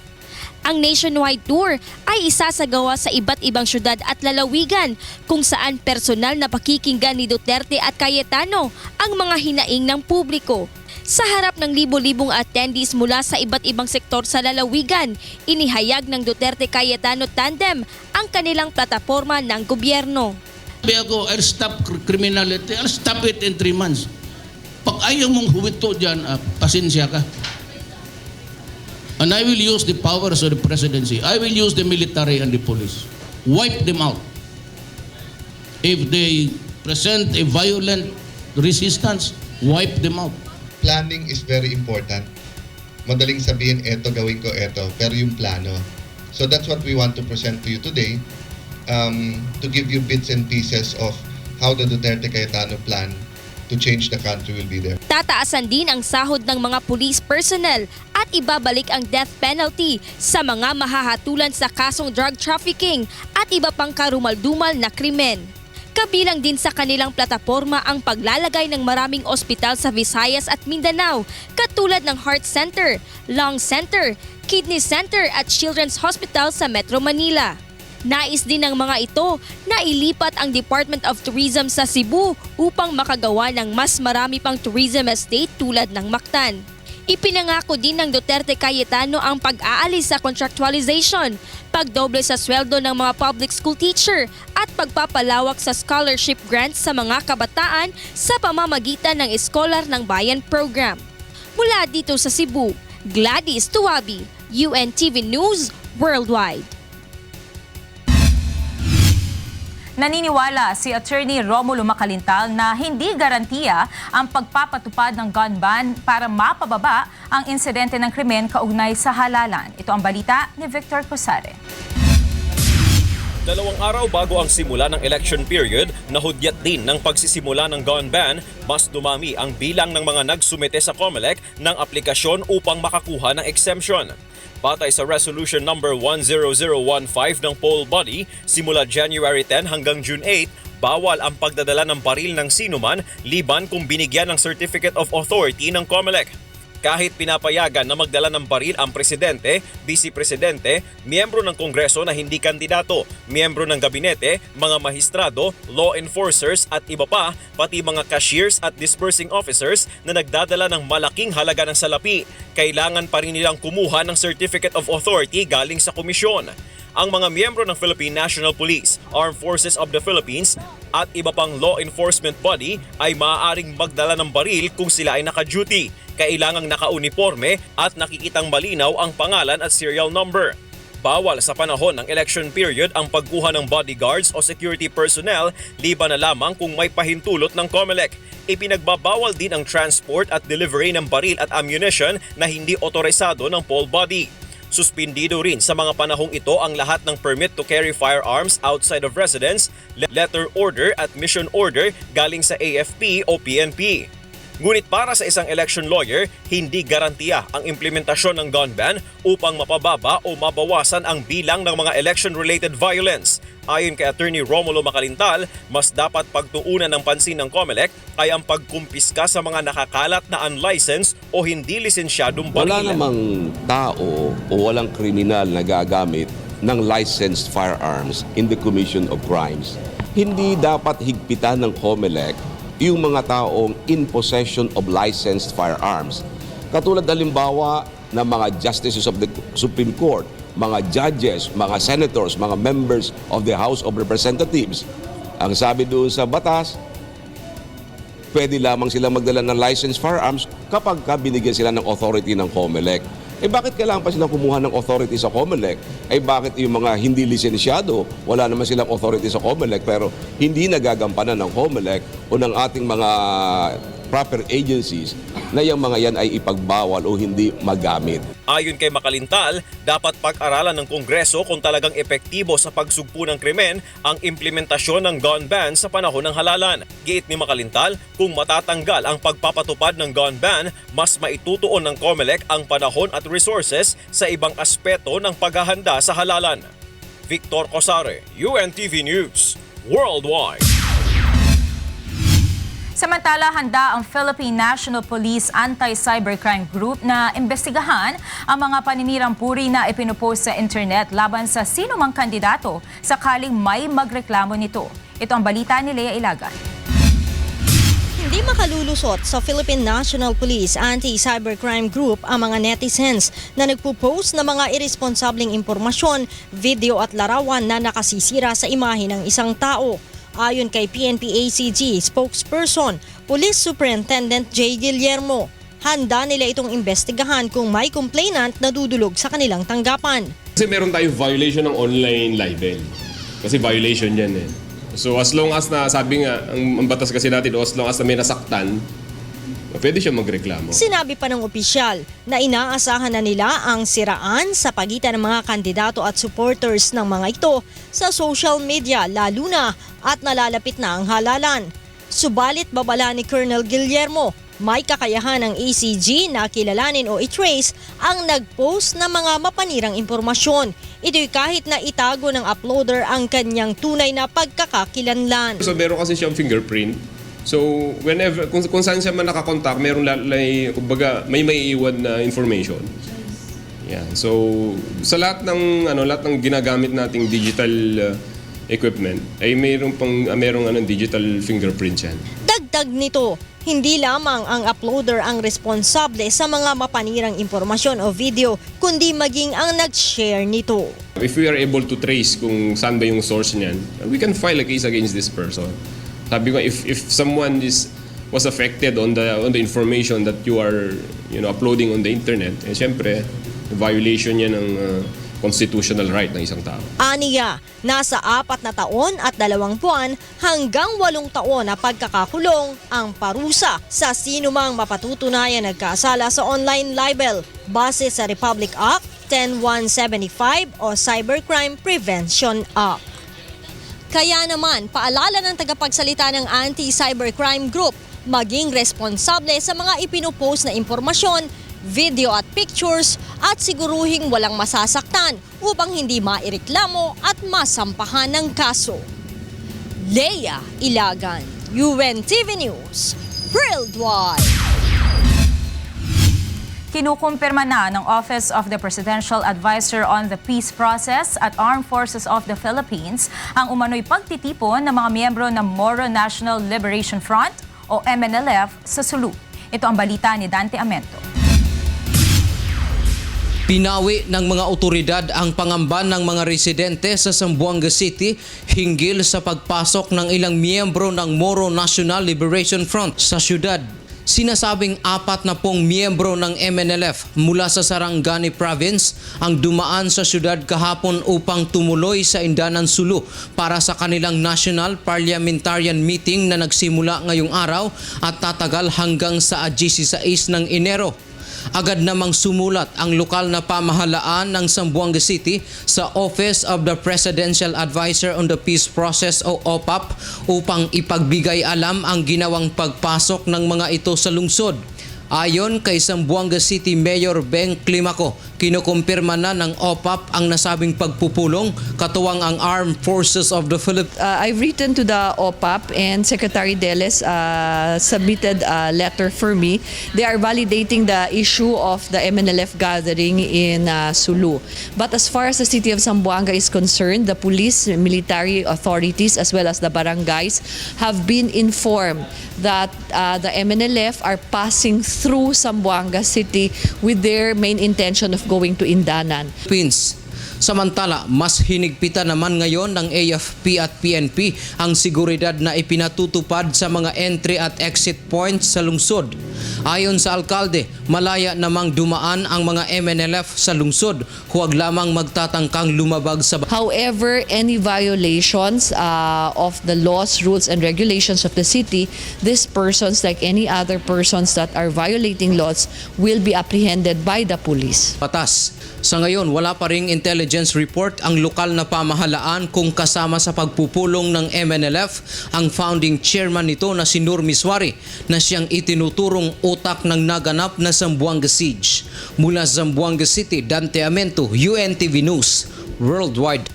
Ang nationwide tour ay isasagawa sa iba't ibang syudad at lalawigan kung saan personal na pakikinggan ni Duterte at Cayetano ang mga hinaing ng publiko. Sa harap ng libo-libong attendees mula sa iba't ibang sektor sa lalawigan, inihayag ng Duterte Cayetano Tandem ang kanilang plataporma ng gobyerno. Sabi ako, I'll stop criminality, I'll stop it in 3 months. Pag ayaw mong huwito dyan, pasensya ka. And I will use the powers of the presidency. I will use the military and the police. Wipe them out. If they present a violent resistance, wipe them out. Planning is very important. Madaling sabihin, eto, gawin ko eto, pero yung plano. So that's what we want to present to you today, to give you bits and pieces of how the Duterte Cayetano plan to change the country will be there. Tataasan din ang sahod ng mga police personnel at ibabalik ang death penalty sa mga mahahatulan sa kasong drug trafficking at iba pang karumal-dumal na krimen. Kabilang din sa kanilang plataporma ang paglalagay ng maraming ospital sa Visayas at Mindanao katulad ng Heart Center, Lung Center, Kidney Center at Children's Hospital sa Metro Manila. Nais din ng mga ito na ilipat ang Department of Tourism sa Cebu upang makagawa ng mas marami pang tourism estate tulad ng Mactan. Ipinangako din ng Duterte Cayetano ang pag-aalis sa contractualization, pagdoble sa sweldo ng mga public school teacher at pagpapalawak sa scholarship grants sa mga kabataan sa pamamagitan ng Scholar ng Bayan program. Mula dito sa Cebu, Gladys Tuwabi, UNTV News Worldwide. Naniniwala si Attorney Romulo Macalintal na hindi garantiya ang pagpapatupad ng gun ban para mapababa ang insidente ng krimen kaugnay sa halalan. Ito ang balita ni Victor Cosare. 2 araw bago ang simula ng election period, nahudyat din ng pagsisimula ng gun ban, mas dumami ang bilang ng mga nagsumite sa COMELEC ng aplikasyon upang makakuha ng exemption. Batay sa Resolution number 10015 ng poll body, simula January 10 hanggang June 8, bawal ang pagdadala ng baril ng sinuman liban kung binigyan ng Certificate of Authority ng COMELEC. Kahit pinapayagan na magdala ng baril ang presidente, vice-presidente, miyembro ng Kongreso na hindi kandidato, miyembro ng gabinete, mga mahistrado, law enforcers at iba pa, pati mga cashiers at disbursing officers na nagdadala ng malaking halaga ng salapi, kailangan pa rin nilang kumuha ng Certificate of Authority galing sa komisyon. Ang mga miyembro ng Philippine National Police, Armed Forces of the Philippines at iba pang law enforcement body ay maaaring magdala ng baril kung sila ay naka-duty. Kailangang naka-uniforme at nakikitang malinaw ang pangalan at serial number. Bawal sa panahon ng election period ang pagkuha ng bodyguards o security personnel liban na lamang kung may pahintulot ng COMELEC. Ipinagbabawal din ang transport at delivery ng baril at ammunition na hindi otorisado ng poll body. Suspindido rin sa mga panahong ito ang lahat ng permit to carry firearms outside of residence, letter order at mission order galing sa AFP o PNP. Ngunit para sa isang election lawyer, hindi garantiya ang implementasyon ng gun ban upang mapababa o mabawasan ang bilang ng mga election-related violence. Ayon kay Attorney Romulo Macalintal, mas dapat pagtuunan ng pansin ng COMELEC ay ang pagkumpiska sa mga nakakalat na unlicensed o hindi lisensyadong baril. Wala namang tao o walang kriminal na gagamit ng licensed firearms in the commission of crimes. Hindi dapat higpitan ng COMELEC yung mga taong in possession of licensed firearms. Katulad halimbawa ng mga justices of the Supreme Court, mga judges, mga senators, mga members of the House of Representatives. Ang sabi doon sa batas, pwede lamang sila magdala ng licensed firearms kapag binigyan sila ng authority ng COMELEC. Bakit kailangan pa silang kumuha ng authority sa COMELEC? Bakit yung mga hindi lisensyado, wala naman silang authority sa COMELEC pero hindi nagagampanan ng COMELEC o ng ating mga proper agencies na yung mga yan ay ipagbawal o hindi magamit. Ayon kay Macalintal, dapat pag-aralan ng Kongreso kung talagang epektibo sa pagsugpo ng krimen ang implementasyon ng gun ban sa panahon ng halalan. Giit ni Macalintal, kung matatanggal ang pagpapatupad ng gun ban, mas maitutuon ng COMELEC ang panahon at resources sa ibang aspeto ng paghahanda sa halalan. Victor Cosare, UNTV News, Worldwide. Samantala, handa ang Philippine National Police Anti-Cybercrime Group na imbestigahan ang mga paninirang puri na ipinupost sa internet laban sa sino mang kandidato sakaling may magreklamo nito. Ito ang balita ni Lea Ilagan. Hindi makalulusot sa Philippine National Police Anti-Cybercrime Group ang mga netizens na nagpo-post ng mga irresponsableng impormasyon, video at larawan na nakasisira sa imahe ng isang tao. Ayon kay PNP-ACG spokesperson, Police Superintendent J. Guillermo, handa nila itong imbestigahan kung may complainant na dudulog sa kanilang tanggapan. Kasi meron tayong violation ng online libel. Kasi violation yan eh. So as long as na, sabi nga, ang batas kasi natin, as long as na may nasaktan, pwede siya magreklamo. Sinabi pa ng opisyal na inaasahan na nila ang siraan sa pagitan ng mga kandidato at supporters ng mga ito sa social media lalo na at nalalapit na ang halalan. Subalit babala ni Colonel Guillermo, may kakayahan ng ACG na kilalanin o i-trace ang nag-post ng mga mapanirang impormasyon. Ito'y kahit na itago ng uploader ang kanyang tunay na pagkakakilanlan. So meron kasi siyang fingerprint. So whenever kung saan siya man nakakontak, mayroong kumbaga may maiiwan na information. Yeah. So sa lahat ng ginagamit nating digital equipment ay mayroong digital fingerprint yan. Dagdag nito, hindi lamang ang uploader ang responsable sa mga mapanirang impormasyon o video, kundi maging ang nag-share nito. If we are able to trace kung saan ba yung source niyan, we can file a case against this person. Sabi ko, if someone was affected on the information that you are uploading on the internet, syempre, violation niya ng constitutional right ng isang tao. Aniya, nasa 4 na taon at 2 buwan hanggang 8 taon na pagkakakulong ang parusa sa sinumang mapatutunayan nagkasala sa online libel base sa Republic Act 10175 o Cybercrime Prevention Act. Kaya naman, paalala ng tagapagsalita ng Anti-Cybercrime Group, maging responsable sa mga ipinupost na impormasyon, video at pictures at siguruhing walang masasaktan upang hindi maireklamo at masampahan ng kaso. Leia Ilagan, UNTV News, Worldwide. Kinukumpirma na ng Office of the Presidential Advisor on the Peace Process at Armed Forces of the Philippines ang umano'y pagtitipon ng mga miyembro ng Moro National Liberation Front o MNLF sa Sulu. Ito ang balita ni Dante Amento. Pinawi ng mga otoridad ang pangamba ng mga residente sa Zamboanga City hinggil sa pagpasok ng ilang miyembro ng Moro National Liberation Front sa syudad. Sinasabing 40 miyembro ng MNLF mula sa Sarangani Province ang dumaan sa syudad kahapon upang tumuloy sa Indanan Sulu para sa kanilang National Parliamentarian Meeting na nagsimula ngayong araw at tatagal hanggang sa 16 ng Enero. Agad namang sumulat ang lokal na pamahalaan ng Zamboanga City sa Office of the Presidential Advisor on the Peace Process o OPAP upang ipagbigay alam ang ginawang pagpasok ng mga ito sa lungsod. Ayon kay Zamboanga City Mayor Beng Climaco, kinukumpirma na ng OPAP ang nasabing pagpupulong katuwang ang Armed Forces of the Philippines. I've written to the OPAP and Secretary Deles submitted a letter for me. They are validating the issue of the MNLF gathering in Sulu. But as far as the city of Zamboanga is concerned, the police, military authorities as well as the barangays have been informed that the MNLF are passing through Zamboanga City with their main intention of going to Indanan. Samantala, mas hinigpitan naman ngayon ng AFP at PNP ang seguridad na ipinatutupad sa mga entry at exit points sa lungsod. Ayon sa alkalde, malaya namang dumaan ang mga MNLF sa lungsod, huwag lamang magtatangkang lumabag sa However, any violations of the laws, rules, and regulations of the city, these persons, like any other persons that are violating laws, will be apprehended by the police. Batas. Sa ngayon, wala pa ring intelligence report ang lokal na pamahalaan kung kasama sa pagpupulong ng MNLF ang founding chairman nito na si Nur Miswari na siyang itinuturong utak ng naganap na Zamboanga Siege. Mula Zamboanga City, Dante Amento, UNTV News, Worldwide.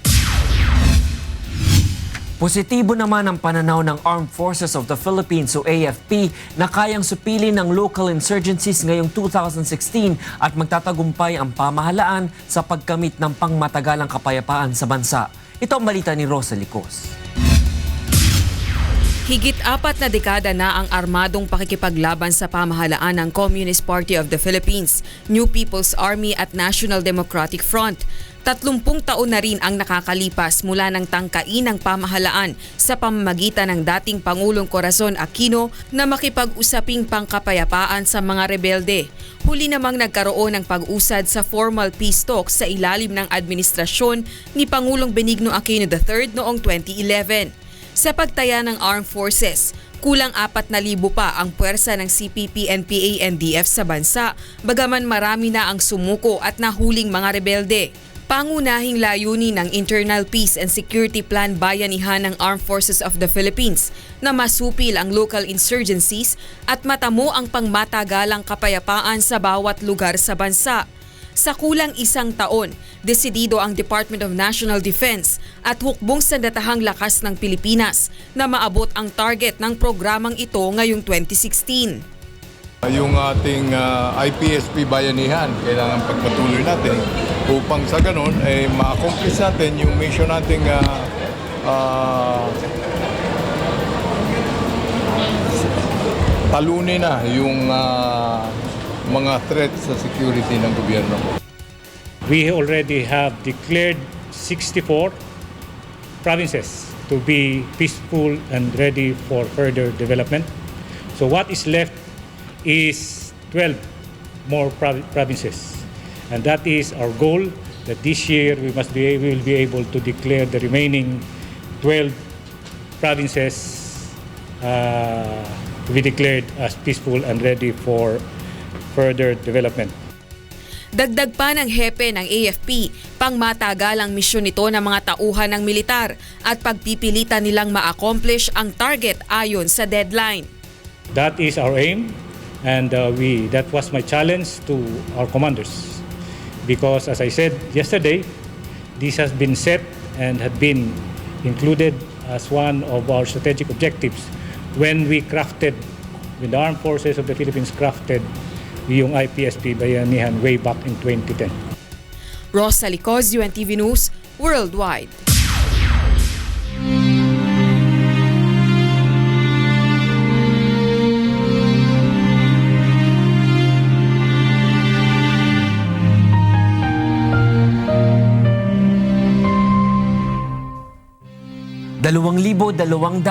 Positibo naman ang pananaw ng Armed Forces of the Philippines o AFP na kayang supilin ng local insurgencies ngayong 2016 at magtatagumpay ang pamahalaan sa pagkamit ng pangmatagalang kapayapaan sa bansa. Ito ang balita ni Rosa Licos. Higit 4 na dekada na ang armadong pakikipaglaban sa pamahalaan ng Communist Party of the Philippines, New People's Army at National Democratic Front. 30 taon na rin ang nakakalipas mula ng tangkain ng pamahalaan sa pamamagitan ng dating Pangulong Corazon Aquino na makipag-usaping pangkapayapaan sa mga rebelde. Huli namang nagkaroon ng pag-usad sa formal peace talks sa ilalim ng administrasyon ni Pangulong Benigno Aquino III noong 2011. Sa pagtaya ng Armed Forces, kulang 4,000 pa ang puwersa ng CPP, NPA, NDF sa bansa, bagaman marami na ang sumuko at nahuling mga rebelde. Pangunahing layunin ng Internal Peace and Security Plan bayanihan ng Armed Forces of the Philippines na masupil ang local insurgencies at matamo ang pangmatagalang kapayapaan sa bawat lugar sa bansa. Sa kulang 1 taon, desidido ang Department of National Defense at hukbong sandatahang lakas ng Pilipinas na maabot ang target ng programang ito ngayong 2016. Yung ating IPSP bayanihan, kailangan pagpatuloy natin upang sa ganun ay ma-accomplish natin yung mission nating talunin na yung mga threats sa security ng gobyerno. We already have declared 64 provinces to be peaceful and ready for further development. So what is left is 12 more provinces. And that is our goal, that this year we will be able to declare the remaining 12 provinces to be declared as peaceful and ready for further development. Dagdag pa ng hepe ng AFP, pangmatagalang misyon nito ng mga tauhan ng militar at pagpipilitan nilang ma-accomplish ang target ayon sa deadline. That is our aim, and that was my challenge to our commanders. Because as I said yesterday, this has been set and had been included as one of our strategic objectives when the Armed Forces of the Philippines crafted yung IPSP Bayanihan way back in 2010. Rosa Licos, UNTV News, Worldwide. $2,237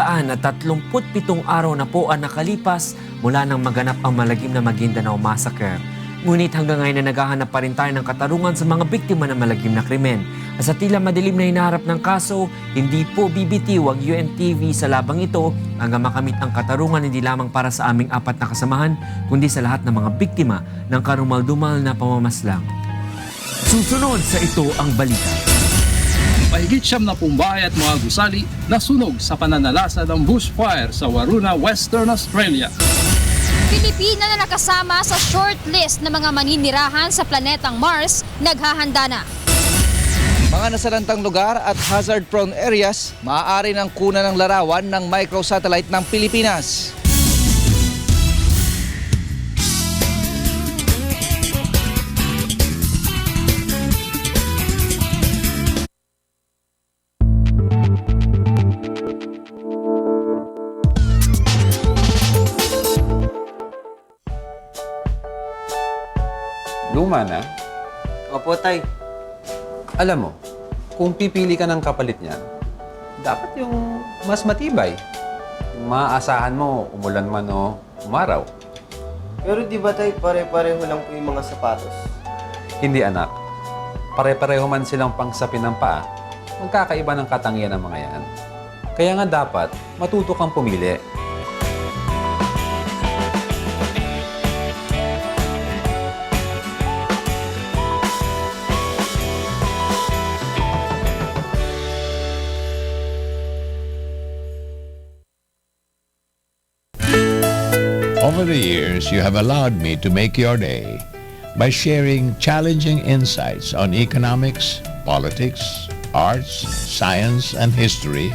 araw na po ang nakalipas mula nang maganap ang malagim na Maguindanao Massacre. Ngunit hanggang ngayon na naghahanap pa rin tayo ng katarungan sa mga biktima ng malagim na krimen. At sa tila madilim na hinaharap ng kaso, hindi po bibitiw ang UNTV sa labang ito hanggang makamit ang katarungan hindi lamang para sa aming 4 na kasamahan, kundi sa lahat ng mga biktima ng karumal-dumal na pamamaslang. Susunod sa Ito ang Balita. Mahigit 70 bahay at mga gusali nasunog sa pananalasa ng bushfire sa Waruna, Western Australia. Pilipina na nakasama sa shortlist ng mga maninirahan sa planetang Mars, naghahanda na. Mga nasalantang lugar at hazard-prone areas, maaari ng kuna ng larawan ng microsatellite ng Pilipinas. Luma na? Opo, Tay. Alam mo, kung pipili ka ng kapalit niyan, dapat yung mas matibay. Yung maaasahan mo, umulan man o umaraw. Pero di ba, Tay, pare-pareho lang po yung mga sapatos? Hindi, anak. Pare-pareho man silang pangsapin ng paa. Magkakaiba ng katangian ng mga yan. Kaya nga dapat, matuto kang pumili. Over the years, you have allowed me to make your day by sharing challenging insights on economics, politics, arts, science, and history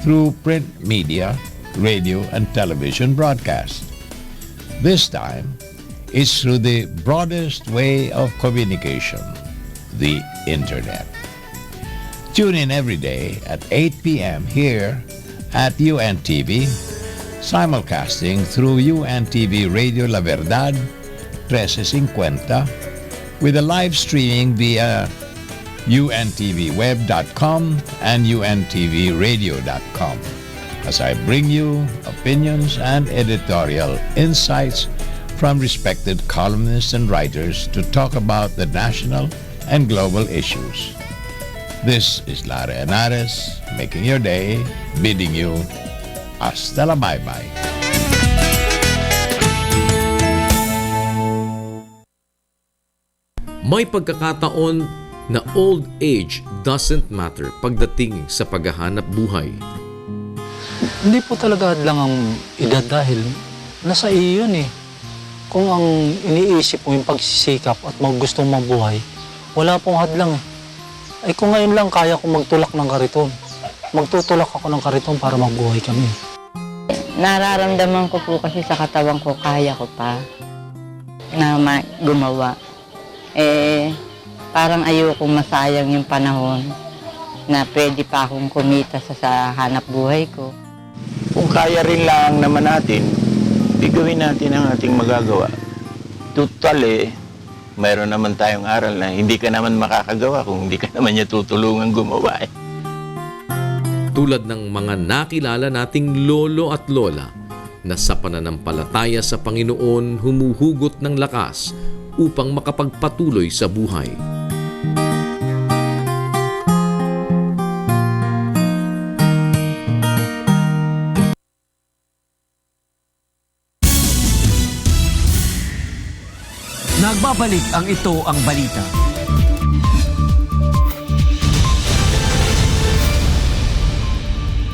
through print media, radio, and television broadcast. This time, it's through the broadest way of communication, the Internet. Tune in every day at 8 p.m. here at UNTV, simulcasting through UNTV Radio La Verdad, 1350, with a live streaming via untvweb.com and untvradio.com, as I bring you opinions and editorial insights from respected columnists and writers to talk about the national and global issues. This is Lara Henares, making your day, bidding you hasta la bye-bye. May pagkakataon na old age doesn't matter pagdating sa paghahanap buhay. Hindi po talaga hadlang ang edad dahil nasa iyo yun eh. Kung ang iniisip mo yung pagsisikap at gustong mabuhay, wala pong hadlang eh. Ay kung ngayon lang kaya kong magtulak ng kariton, magtutulak ako ng kariton para mabuhay kami. Nararamdaman ko po kasi sa katawan ko, kaya ko pa na gumawa. Parang ayokong masayang yung panahon na pwede pa akong kumita sa hanap buhay ko. Kung kaya rin lang naman natin, gawin natin ang ating magagawa. Total mayroon naman tayong aral na hindi ka naman makakagawa kung hindi ka naman niya tutulungan gumawa. Tulad ng mga nakilala nating lolo at lola na sa pananampalataya sa Panginoon humuhugot ng lakas upang makapagpatuloy sa buhay. Nagbabalik ang Ito ang Balita.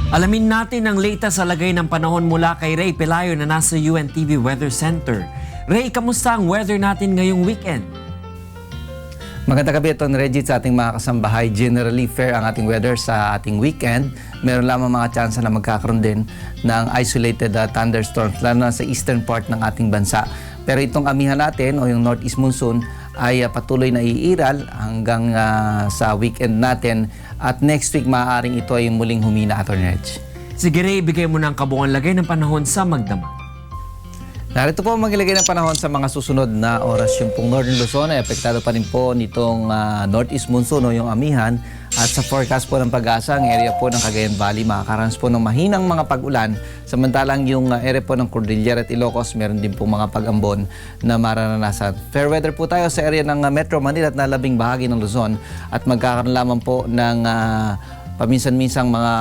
Alamin natin ang latest sa lagay ng panahon mula kay Ray Pelayo na nasa UNTV Weather Center. Ray, kamusta ang weather natin ngayong weekend? Magandang gabi, Ton Reggie, sa ating mga kasambahay. Generally fair ang ating weather sa ating weekend. Meron lamang mga chance na magkakaroon din ng isolated thunderstorms, lalo na sa eastern part ng ating bansa. Pero itong amihan natin o yung northeast monsoon ay patuloy na iiral hanggang sa weekend natin. At next week, maaaring ito ay muling humina, Ton Reggie. Sige Ray, ibigay mo ng kabuuan lagay ng panahon sa Magdamag. Narito po maglagay ng panahon sa mga susunod na oras. Yung pong Northern Luzon ay apektado pa rin po nitong northeast monsoon o yung amihan. At sa forecast po ng Pag-asa, ang area po ng Cagayan Valley makakaranas po ng mahinang mga pag-ulan. Samantalang yung area po ng Cordillera at Ilocos, meron din po mga pag-ambon na mararanasan. Fair weather po tayo sa area ng Metro Manila at nalabing bahagi ng Luzon. At magkakaroon lamang po ng paminsan-minsang mga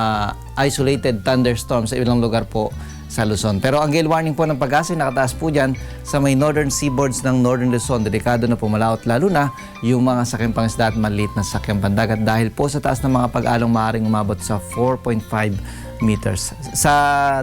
isolated thunderstorms sa ilang lugar po sa Luzon. Pero ang gale warning po ng Pag-asa ay nakataas po dyan sa may northern seaboards ng Northern Luzon. Delikado na pumalaot lalo na yung mga sakyang pangisda at maliit na sakyang pandagat dahil po sa taas ng mga pag-along maaaring umabot sa 4.5 meters. Sa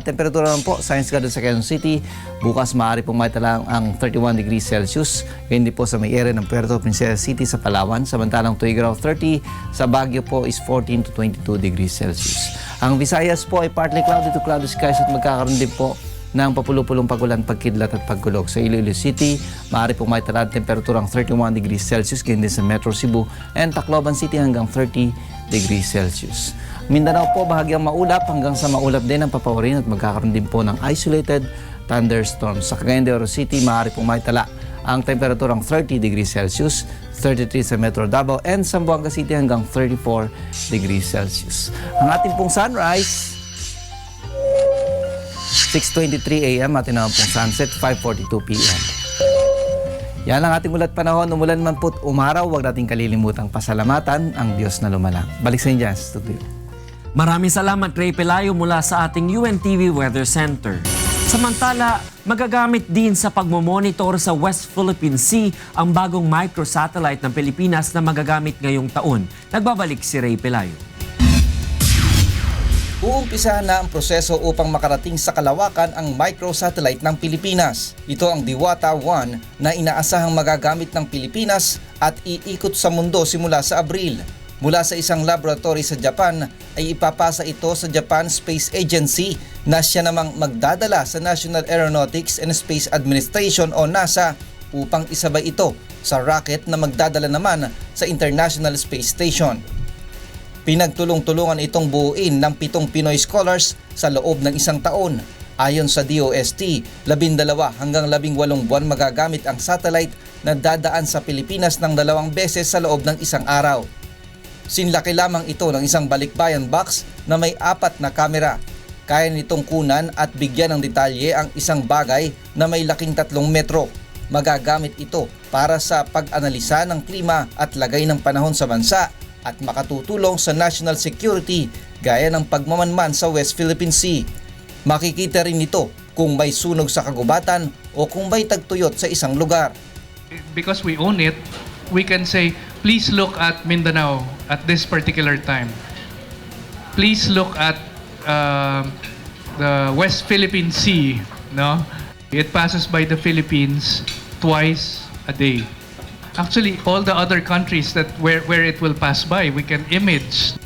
temperatura naman po, Science Garden sa Quezon City, bukas maaari pong maitala ang 31 degrees Celsius. Hindi po sa may area ng Puerto Princesa City sa Palawan. Samantalang Tuigaraw 30, sa Baguio po is 14 to 22 degrees Celsius. Ang Visayas po ay partly cloudy to cloudy skies at magkakaroon din po ng papulupulong pagulan, pagkidlat at pagkulog. Sa Iloilo City, maaari pong maitala ang temperaturang 31 degrees Celsius, ganyan din sa Metro Cebu and Tacloban City hanggang 30 degrees Celsius. Mindanao po bahagyang maulap hanggang sa maulap din ang papawarin at magkakaroon din po ng isolated thunderstorms. Sa Cagayan de Oro City, maaari pong maitala ang temperaturang 30 degrees Celsius, 33 sa Metro Davao and Zamboanga City hanggang 34 degrees Celsius. Ang ating pong sunrise, 6:23 a.m. atin naman pong sunset, 5:42 p.m. Yan ang ating ulat panahon. Umulan man po't umaraw, huwag nating kalilimutang pasalamatan ang Diyos na lumalang. Balik sa inyo dyan sa studio. Maraming salamat Ray Pelayo mula sa ating UNTV Weather Center. Samantala, magagamit din sa pagmomonitor sa West Philippine Sea ang bagong microsatellite ng Pilipinas na magagamit ngayong taon. Nagbabalik si Ray Pelayo. Uumpisahan na ang proseso upang makarating sa kalawakan ang microsatellite ng Pilipinas. Ito ang Diwata 1 na inaasahang magagamit ng Pilipinas at iikot sa mundo simula sa Abril. Mula sa isang laboratory sa Japan ay ipapasa ito sa Japan Space Agency na siya namang magdadala sa National Aeronautics and Space Administration o NASA upang isabay ito sa rocket na magdadala naman sa International Space Station. Pinagtulong-tulungan itong buuin ng 7 Pinoy scholars sa loob ng isang taon. Ayon sa DOST, 12 hanggang 18 buwan magagamit ang satellite na dadaan sa Pilipinas ng 2 beses sa loob ng isang araw. Sinlaki lamang ito ng isang balikbayan box na may 4 na kamera. Kaya nitong kunan at bigyan ng detalye ang isang bagay na may laking 3 metro. Magagamit ito para sa pag-analisa ng klima at lagay ng panahon sa bansa at makatutulong sa national security gaya ng pagmamanman sa West Philippine Sea. Makikita rin ito kung may sunog sa kagubatan o kung may tagtuyot sa isang lugar. Because we own it, we can say, please look at Mindanao at this particular time. Please look at the West Philippine Sea. No? It passes by the Philippines twice a day. Actually, all the other countries that where it will pass by, we can image.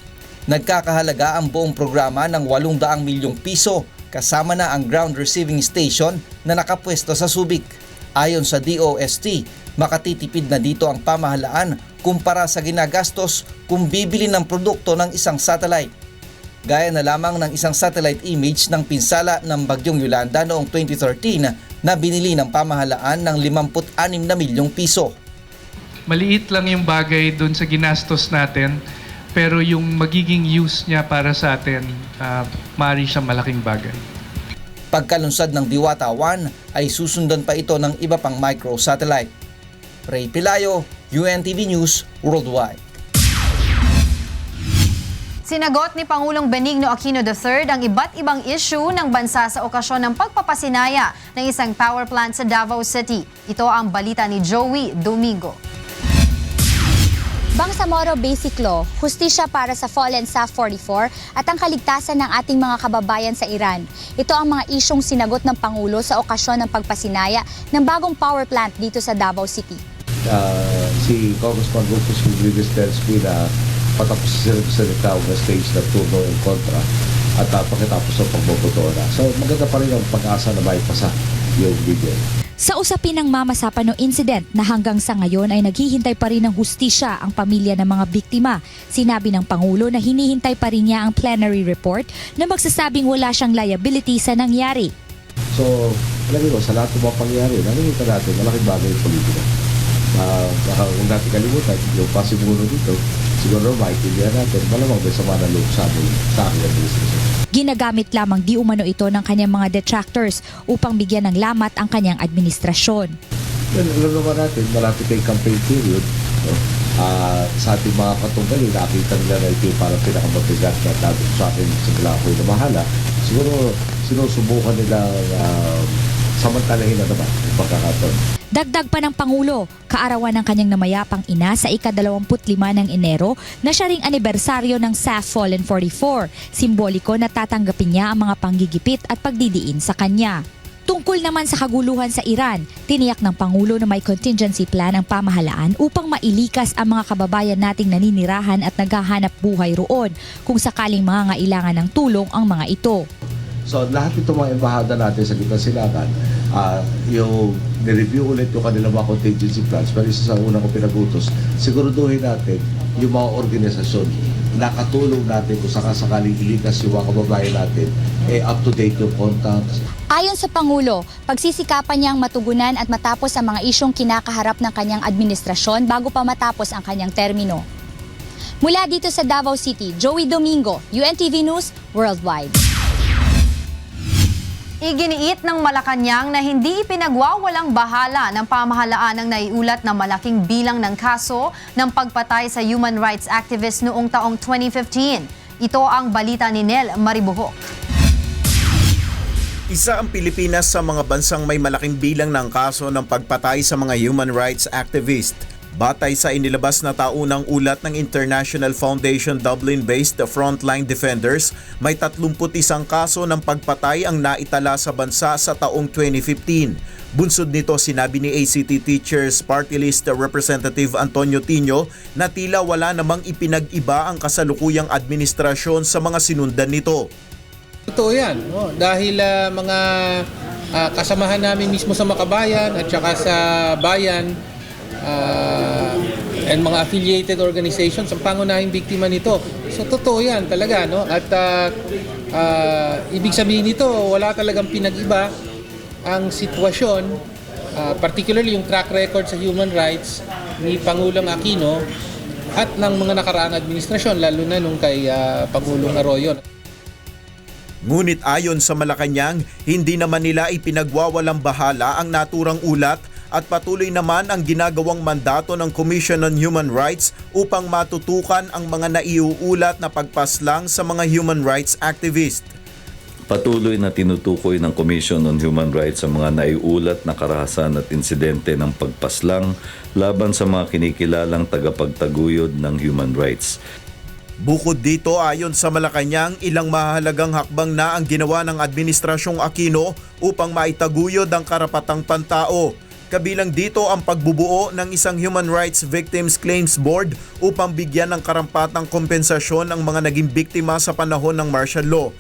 Nagkakahalaga ang buong programa ng 800 milyong piso kasama na ang ground receiving station na nakapwesto sa Subic. Ayon sa DOST, makatitipid na dito ang pamahalaan kumpara sa ginagastos kung bibili ng produkto ng isang satellite. Gaya na lamang ng isang satellite image ng pinsala ng Bagyong Yolanda noong 2013 na binili ng pamahalaan ng 56 na milyong piso. maliit lang yung bagay doon sa ginastos natin, pero yung magiging use niya para sa atin, maaari siyang malaking bagay. Pagkalunsad ng Diwata 1 ay susundan pa ito ng iba pang microsatellite. Ray Pilayo, UNTV News Worldwide. Sinagot ni Pangulong Benigno Aquino III ang iba't ibang issue ng bansa sa okasyon ng pagpapasinaya ng isang power plant sa Davao City. Ito ang balita ni Joey Domingo. Bangsamoro Basic Law, hustisya para sa fallen SAF 44 at ang kaligtasan ng ating mga kababayan sa Iran. Ito ang mga isyong sinagot ng Pangulo sa okasyon ng pagpasinaya ng bagong power plant dito sa Davao City. Si Congressman Rufus Rodriguez tells me na patapos sa ikaw na stage na turno yung kontra at pagkatapos ng pagboboto na. So maganda pa rin ang pag-asa na may pasa yung video. Sa usapin ng Mama Sapano incident na hanggang sa ngayon ay naghihintay pa rin ng hustisya ang pamilya ng mga biktima. Sinabi ng Pangulo na hinihintay pa rin niya ang plenary report na magsasabing wala siyang liability sa nangyari. So, alam mo, sa lahat ng mga pangyayari, nakikita natin, malaking bagay yung politika. Kung natin kalimutan, yung pasimulo dito, siguro maintindihan natin, malamang may sama na loob sa amin, sa aking administrasyon. Ginagamit lamang di umano ito ng kanyang mga detractors upang bigyan ng lamat ang kanyang administrasyon. Alam naman natin, malapit ay campaign period. No? Sa ating mga katunggali, nakita nila na ito yung parang pinakamatigat na dapat sa akin sa Galahoy na mahala. Siguro sinusubukan nila samantalahin na naman yung pagkakataon. Dagdag pa ng Pangulo, kaarawan ng kanyang namayapang ina sa ika-25 ng Enero na siya ring anibersaryo ng SAF Fallen 44. Simboliko na tatanggapin niya ang mga panggigipit at pagdidiin sa kanya. Tungkol naman sa kaguluhan sa Iran, tiniyak ng Pangulo na may contingency plan ang pamahalaan upang mailikas ang mga kababayan nating naninirahan at naghahanap buhay roon kung sakaling mangangailangan ng tulong ang mga ito. So lahat itong mga embahada natin sa gitna silangan, yung nireview ulit yung kanilang mga contingency plans. Pero isa sa unang ko pinagutos, siguraduhin natin yung mga organisasyon nakatulong natin kung sakasakaling ilikas yung mga kababayan natin, up-to-date yung contacts. Ayon sa Pangulo, pagsisikapan niyang matugunan at matapos ang mga isyong kinakaharap ng kanyang administrasyon bago pa matapos ang kanyang termino. Mula dito sa Davao City, Joey Domingo, UNTV News Worldwide. Iginiit ng Malacanang na hindi ipinagwawalang bahala ng pamahalaan ang naiulat na malaking bilang ng kaso ng pagpatay sa human rights activist noong taong 2015. Ito ang balita ni Nel Maribuhok. Isa ang Pilipinas sa mga bansang may malaking bilang ng kaso ng pagpatay sa mga human rights activist. Batay sa inilabas na taunang ulat ng International Foundation Dublin-based Frontline Defenders, may 31 kaso ng pagpatay ang naitala sa bansa sa taong 2015. Bunsod nito, sinabi ni ACT Teachers Party List Representative Antonio Tino na tila wala namang ipinag-iba ang kasalukuyang administrasyon sa mga sinundan nito. Totoo yan, no? Dahil mga kasamahan namin mismo sa Makabayan at saka sa Bayan and mga affiliated organizations ang pangunahing biktima nito. So totoo yan talaga, no? At ibig sabihin nito, wala talagang pinag-iba ang sitwasyon, particularly yung track record sa human rights ni Pangulong Aquino at ng mga nakaraang administrasyon, lalo na nung kay Pangulong Arroyo. Ngunit ayon sa Malacanang, hindi naman nila ipinagwawalang bahala ang naturang ulat at patuloy naman ang ginagawang mandato ng Commission on Human Rights upang matutukan ang mga naiuulat na pagpaslang sa mga human rights activist. Patuloy na tinutukoy ng Commission on Human Rights ang mga naiulat na karahasan at insidente ng pagpaslang laban sa mga kinikilalang tagapagtaguyod ng human rights. Bukod dito, ayon sa Malacanang, ilang mahalagang hakbang na ang ginawa ng Administrasyong Aquino upang maitaguyod ang karapatang pantao. Kabilang dito ang pagbubuo ng isang Human Rights Victims Claims Board upang bigyan ng karampatang kompensasyon ang mga naging biktima sa panahon ng martial law.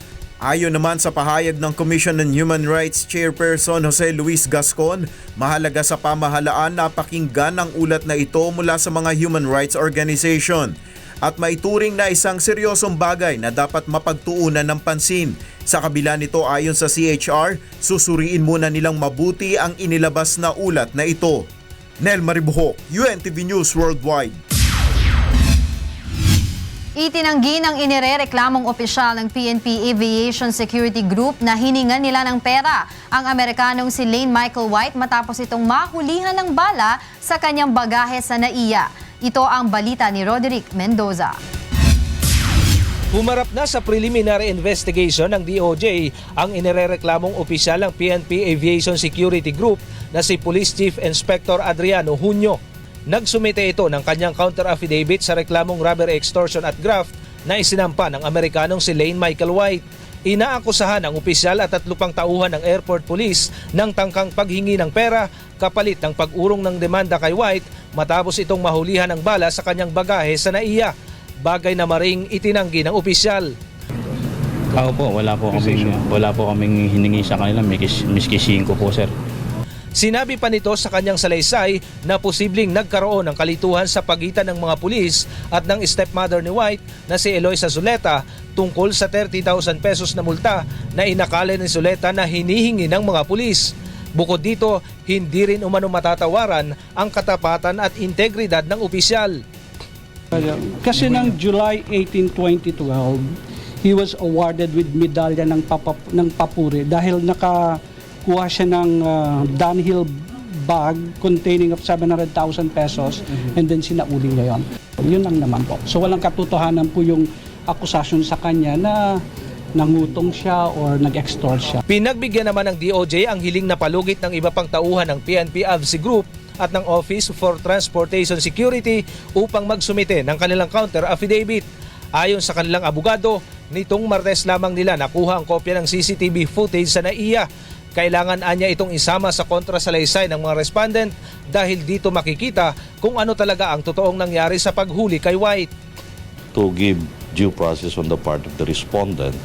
Ayon naman sa pahayag ng Commission on Human Rights Chairperson Jose Luis Gascon, mahalaga sa pamahalaan na pakinggan ang ulat na ito mula sa mga human rights organization at maituring na isang seryosong bagay na dapat mapagtuunan ng pansin. Sa kabila nito, ayon sa CHR, susuriin muna nilang mabuti ang inilabas na ulat na ito. Nel Maribuhok, UNTV News Worldwide. Itinanggi ng inirereklamong opisyal ng PNP Aviation Security Group na hiningan nila ng pera ang Amerikanong si Lane Michael White matapos itong mahulihan ng bala sa kanyang bagahe sa NAIA. Ito ang balita ni Roderick Mendoza. Humarap na sa preliminary investigation ng DOJ ang inirereklamong opisyal ng PNP Aviation Security Group na si Police Chief Inspector Adriano Junio. Nagsumite ito ng kanyang counter-affidavit sa reklamong robbery, extortion at graft na isinampa ng Amerikanong si Lane Michael White. Inaakusahan ang opisyal at 3 pang tauhan ng airport police ng tangkang paghingi ng pera kapalit ng pag-urong ng demanda kay White matapos itong mahulihan ng bala sa kanyang bagahe sa NAIA. Bagay na maring itinanggi ng opisyal. Ako po, wala po kaming hiningi sa kanila, miski 5 po sir. Sinabi pa nito sa kanyang salaysay na posibleng nagkaroon ng kalituhan sa pagitan ng mga pulis at ng stepmother ni White na si Eloisa Zuleta tungkol sa 30,000 pesos na multa na inakala ni Zuleta na hinihingi ng mga pulis. Bukod dito, hindi rin umano matatawaran ang katapatan at integridad ng opisyal. Kasi ng July 18, 2012, he was awarded with medalya ng papuri dahil nakakuha siya ng Dunhill bag containing of 700,000 pesos and then sinauli ngayon. Yun lang naman po. So walang katotohanan po yung akusasyon sa kanya na nangutong siya or nag-extort siya. Pinagbigyan naman ng DOJ ang hiling na palugit ng iba pang tauhan ng PNP AVSI Group at ng Office for Transportation Security upang magsumite ng kanilang counter-affidavit. Ayon sa kanilang abogado, nitong Martes lamang nila nakuha ang kopya ng CCTV footage sa NAIA. Kailangan anya itong isama sa kontrasalaysay ng mga respondent dahil dito makikita kung ano talaga ang totoong nangyari sa paghuli kay White. To give due process on the part of the respondent,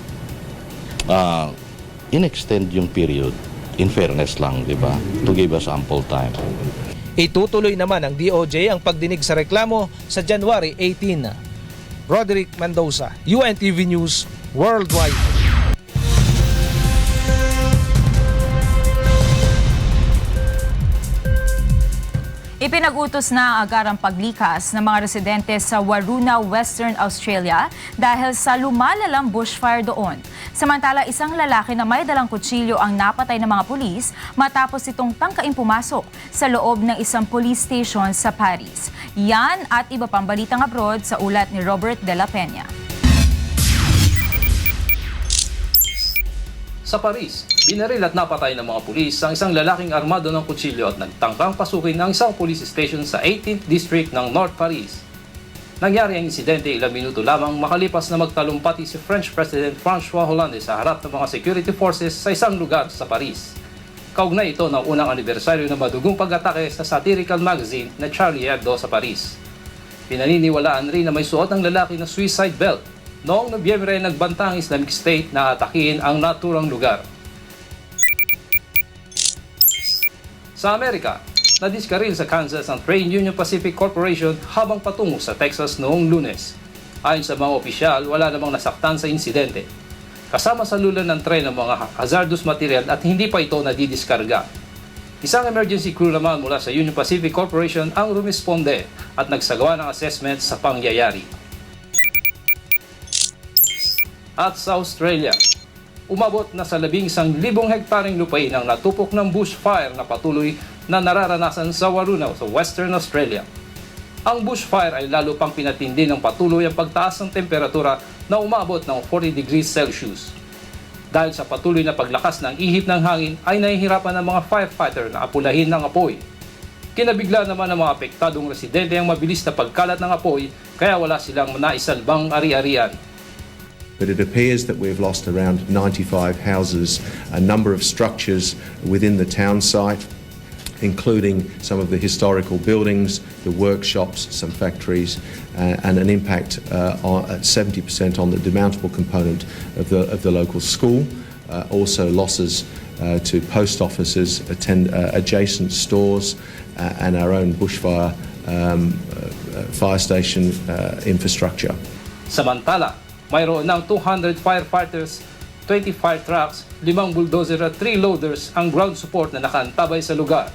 in-extend yung period, in fairness lang, di ba? To give us ample time. Itutuloy naman ng DOJ ang pagdinig sa reklamo sa January 18. Roderick Mendoza, UNTV News Worldwide. Ipinag-utos na ang agarang paglikas ng mga residente sa Waruna, Western Australia dahil sa lumalalang bushfire doon. Samantala, isang lalaki na may dalang kutsilyo ang napatay ng mga pulis matapos itong tangkaing pumasok sa loob ng isang police station sa Paris. Yan at iba pang balitang abroad sa ulat ni Robert De La Peña. Sa Paris, binaril at napatay ng mga pulis ang isang lalaking armado ng kutsilyo at nagtangkang pasukin ng isang police station sa 18th District ng North Paris. Nangyari ang insidente ilang minuto lamang makalipas na magtalumpati si French President François Hollande sa harap ng mga security forces sa isang lugar sa Paris. Kaugnay ito ng unang anibersaryo ng madugong pag-atake sa satirical magazine na Charlie Hebdo sa Paris. Pinaniniwalaan rin na may suot ang lalaki na suicide belt. Noong Nobyembre, nagbanta ang Islamic State na atakihin ang naturang lugar. Sa Amerika, nadiskaril sa Kansas ang Train Union Pacific Corporation habang patungo sa Texas noong Lunes. Ayon sa mga opisyal, wala namang nasaktan sa insidente. Kasama sa lulan ng tren ang mga hazardous material at hindi pa ito nadidiskarga. Isang emergency crew naman mula sa Union Pacific Corporation ang rumisponde at nagsagawa ng assessment sa pangyayari. At sa Australia, umabot na sa 11,000 hektaring lupain ang natupok ng bushfire na patuloy na nararanasan sa Waruna sa Western Australia. Ang bushfire ay lalo pang pinatindi ng patuloy ang pagtaas ng temperatura na umabot ng 40 degrees Celsius. Dahil sa patuloy na paglakas ng ihip ng hangin ay nahihirapan ng mga firefighter na apulahin ng apoy. Kinabigla naman ng mga apektadong residente ang mabilis na pagkalat ng apoy kaya wala silang naisalbang ari-arian. But it appears that we've lost around 95 houses, a number of structures within the town site, including some of the historical buildings, the workshops, some factories, and an impact at 70% on the demountable component of the local school. Also losses to post offices, adjacent stores, and our own bushfire fire station infrastructure. Samantala, mayroon ng 200 firefighters, 25 trucks, 5 bulldozer at 3 loaders ang ground support na nakaantabay sa lugar.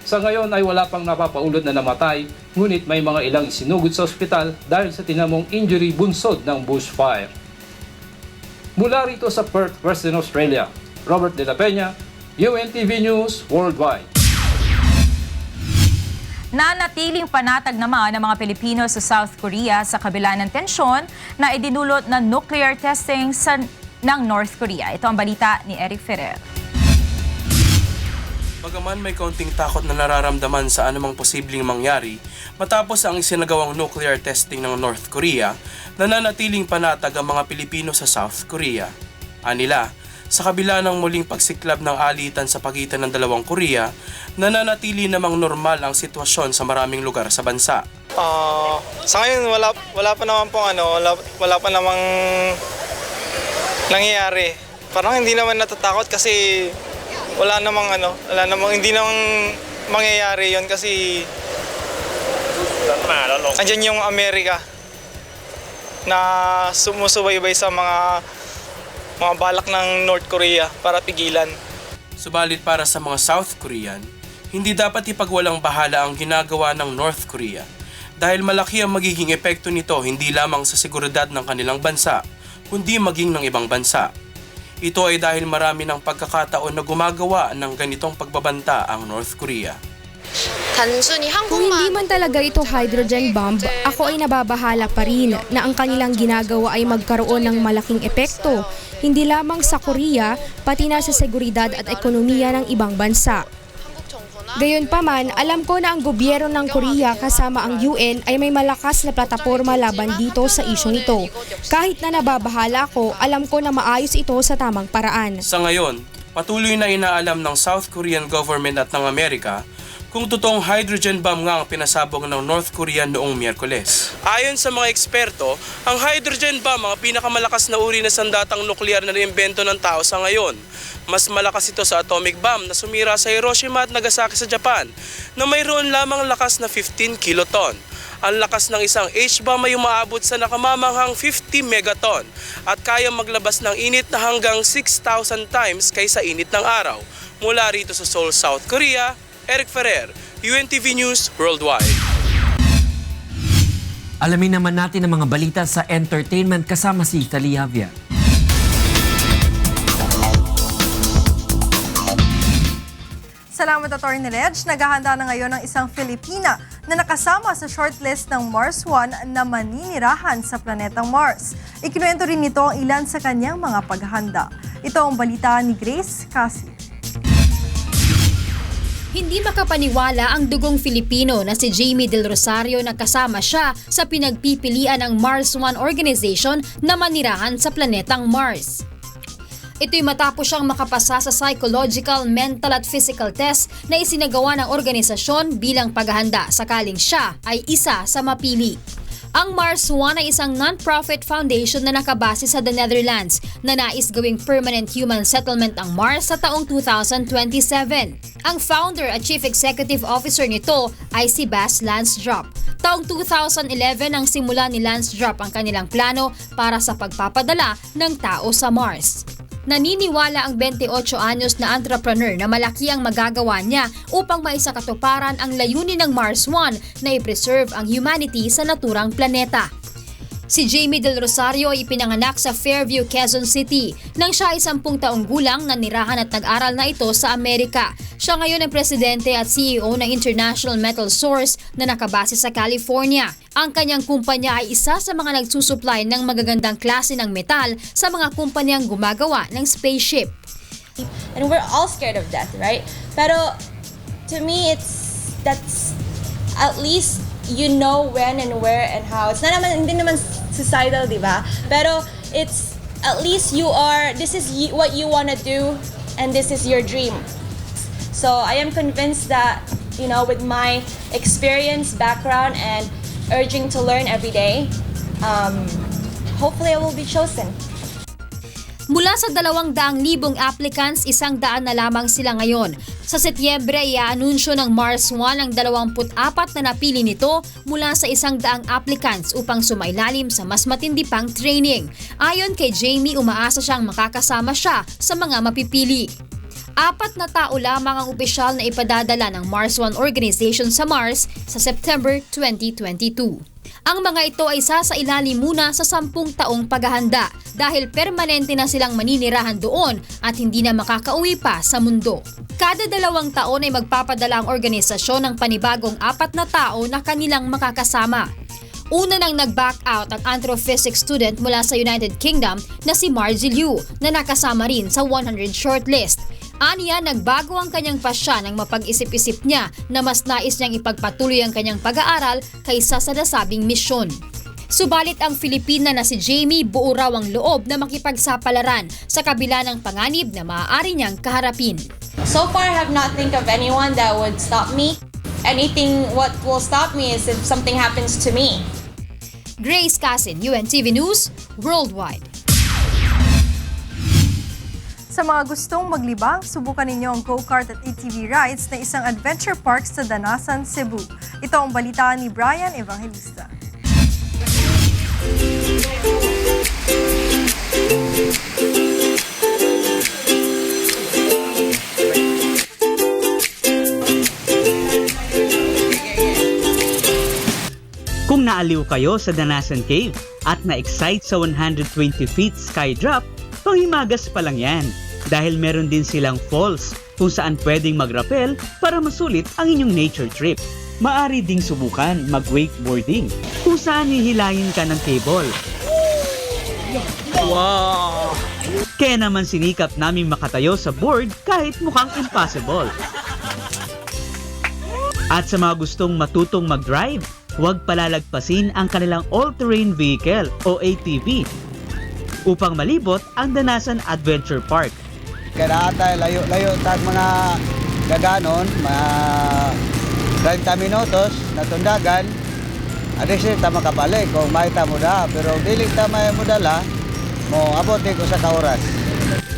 Sa ngayon ay wala pang napapaulot na namatay, ngunit may mga ilang isinugod sa ospital dahil sa tinamong injury bunsod ng bushfire. Mula rito sa Perth, Western Australia, Robert De La Peña, UNTV News Worldwide. Nanatiling panatag naman ang mga Pilipino sa South Korea sa kabila ng tensyon na idinulot ng nuclear testing ng North Korea. Ito ang balita ni Eric Ferrer. Bagaman may kaunting takot na nararamdaman sa anumang posibleng mangyari matapos ang isinagawang nuclear testing ng North Korea, nananatiling panatag ang mga Pilipino sa South Korea. Anila, sa kabila ng muling pagsiklab ng alitan sa pagitan ng dalawang Korea, nananatili namang normal ang sitwasyon sa maraming lugar sa bansa. Sa ngayon wala pa naman pong wala pa namang nangyayari. Parang hindi naman natatakot kasi hindi namang mangyayari yon kasi andyan yung Amerika na sumusubaybay sa mga balak ng North Korea para pigilan. Subalit para sa mga South Korean, hindi dapat ipagwalang bahala ang ginagawa ng North Korea dahil malaki ang magiging epekto nito hindi lamang sa seguridad ng kanilang bansa, kundi maging ng ibang bansa. Ito ay dahil marami ng pagkakataon na gumagawa ng ganitong pagbabanta ang North Korea. Kung hindi man talaga ito hydrogen bomb, ako ay nababahala pa rin na ang kanilang ginagawa ay magkaroon ng malaking epekto, hindi lamang sa Korea, pati na sa seguridad at ekonomiya ng ibang bansa. Gayunpaman, alam ko na ang gobyerno ng Korea kasama ang UN ay may malakas na plataporma laban dito sa isyong ito. Kahit na nababahala ako, alam ko na maayos ito sa tamang paraan. Sa ngayon, patuloy na inaalam ng South Korean government at ng Amerika kung totoong hydrogen bomb nga ang pinasabog ng North Korea noong Miyerkules. Ayon sa mga eksperto, ang hydrogen bomb ang pinakamalakas na uri na sandatang nuklear na naimbento ng tao sa ngayon. Mas malakas ito sa atomic bomb na sumira sa Hiroshima at Nagasaki sa Japan na mayroon lamang lakas na 15 kiloton. Ang lakas ng isang H-bomb ay umaabot sa nakamamanghang 50 megaton at kayang maglabas ng init na hanggang 6,000 times kaysa init ng araw. Mula rito sa Seoul, South Korea, Eric Ferrer, UNTV News Worldwide. Alamin naman natin ang mga balita sa entertainment kasama si Talia Via. Salamat, Atty. Reg. Naghahanda na ngayon ang isang Filipina na nakasama sa shortlist ng Mars One na maninirahan sa planetang Mars. Ikinuwento rin nito ang ilan sa kanyang mga paghahanda. Ito ang balita ni Grace Cassie. Hindi makapaniwala ang dugong Filipino na si Jamie Del Rosario na kasama siya sa pinagpipilian ng Mars One organization na manirahan sa planetang Mars. Ito'y matapos siyang makapasa sa psychological, mental at physical test na isinagawa ng organisasyon bilang paghahanda sakaling siya ay isa sa mapili. Ang Mars One ay isang non-profit foundation na nakabase sa the Netherlands na nais gawing permanent human settlement ang Mars sa taong 2027. Ang founder at chief executive officer nito ay si Bas Lansdorp. Taong 2011 ang simula ni Lansdorp ang kanilang plano para sa pagpapadala ng tao sa Mars. Naniniwala ang 28 anyos na entrepreneur na malaki ang magagawa niya upang maisakatuparan ang layunin ng Mars One na i-preserve ang humanity sa naturang planeta. Si Jamie Del Rosario ay ipinanganak sa Fairview, Quezon City nang siya ay 10 taong gulang na nirahan at nag-aral na ito sa Amerika. Siya ngayon ang presidente at CEO ng International Metal Source na nakabase sa California. Ang kanyang kumpanya ay isa sa mga nagsusupply ng magagandang klase ng metal sa mga kumpanyang gumagawa ng spaceship. And we're all scared of death, right? Pero to me, that's at least you know when and where and how. It's hindi naman societal, di ba? Pero it's at least this is what you want to do and this is your dream. So I am convinced that, with my experience, background, and urging to learn every day, hopefully I will be chosen. Mula sa 200,000 applicants, 100 na lamang sila ngayon. Sa Setyembre, i-anunsyo ng Mars One ang 24 na napili nito mula sa 100 applicants upang sumailalim sa mas matindi pang training. Ayon kay Jamie, umaasa siyang makakasama siya sa mga mapipili. 4 na tao lamang ang opisyal na ipadadala ng Mars One organization sa Mars sa September 2022. Ang mga ito ay sasailalim muna sa 10 taong paghahanda dahil permanente na silang maninirahan doon at hindi na makakauwi pa sa mundo. Kada 2 taon ay magpapadala ang organisasyon ng panibagong 4 na tao na kanilang makakasama. Una nang nag-back out ang astrophysics student mula sa United Kingdom na si Margie Liu na nakasama rin sa 100 shortlist. Aniya, nagbago ang kanyang pasya nang mapag-isip-isip niya na mas nais niyang ipagpatuloy ang kanyang pag-aaral kaysa sa nasabing misyon. Subalit ang Filipina na si Jamie buo raw ang loob na makipagsapalaran sa kabila ng panganib na maaari niyang kaharapin. So far, I have not think of anyone that would stop me. What will stop me is if something happens to me. Grace Casin, UNTV News, Worldwide. Sa mga gustong maglibang, subukan ninyo ang go-kart at ATV rides na isang adventure park sa Danasan, Cebu. Ito ang balita ni Brian Evangelista. Kung naaliw kayo sa Danasan Cave at na-excite sa 120 feet sky drop, panghimagas pa lang yan. Dahil meron din silang falls kung saan pwedeng mag-rappel para masulit ang inyong nature trip. Maari ding subukan mag-wakeboarding kung saan hihilayin ka ng cable. Wow! Kaya naman sinikap naming makatayo sa board kahit mukhang impossible. At sa mga gustong matutong mag-drive, huwag palalagpasin ang kanilang all-terrain vehicle o ATV upang malibot ang Danasan Adventure Park. Kaya tayo layo-layo tag mga gaganon, mga 30 minutos na tundagan, adisi ta makabalik kung may ta mo da, pero dili ta may mo dala, mo abot ko sa kauras.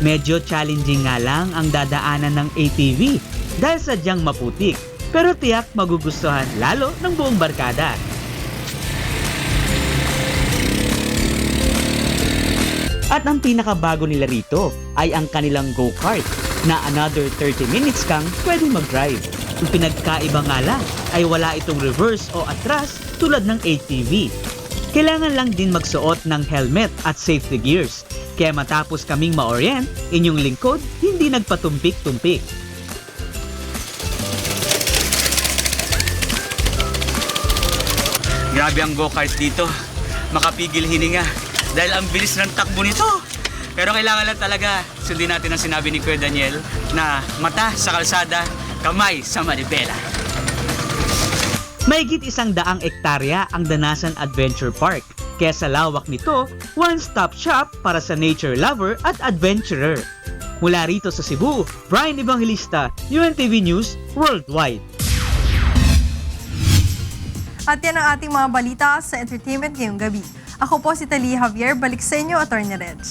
Medyo challenging nga lang ang dadaanan ng ATV dahil sadyang maputik, pero tiyak magugustuhan lalo ng buong barkada. At ang pinakabago nila rito ay ang kanilang go-kart na another 30 minutes kang pwede mag-drive. Ang pinagkaiba nga lang ay wala itong reverse o atras tulad ng ATV. Kailangan lang din magsuot ng helmet at safety gears. Kaya matapos kaming ma-orient, inyong lingkod hindi nagpatumpik-tumpik. Grabe ang go-kart dito. Makapigil hininga. Dahil ang bilis ng takbo nito. Pero kailangan lang talaga sundin natin ang sinabi ni Kuya Daniel na mata sa kalsada, kamay sa manibela. Mahigit 100 ektarya ang Danasan Adventure Park. Kaya sa lawak nito, one-stop shop para sa nature lover at adventurer. Mula rito sa Cebu, Brian Evangelista, UNTV News, Worldwide. At yan ang ating mga balita sa entertainment ngayong gabi. Ako po si Talia Javier. Balik sa inyo, Atty. Reg.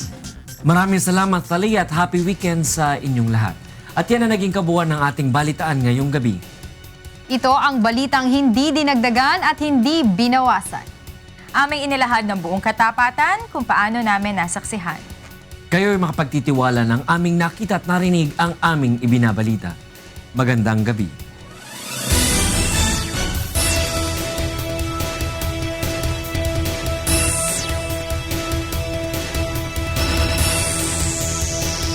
Maraming salamat, Talia, at happy weekend sa inyong lahat. At yan ang naging kabuuan ng ating balitaan ngayong gabi. Ito ang balitang hindi dinagdagan at hindi binawasan. Aming inilahad ng buong katapatan kung paano namin nasaksihan. Kayo'y makapagtitiwala ng aming nakita at narinig ang aming ibinabalita. Magandang gabi.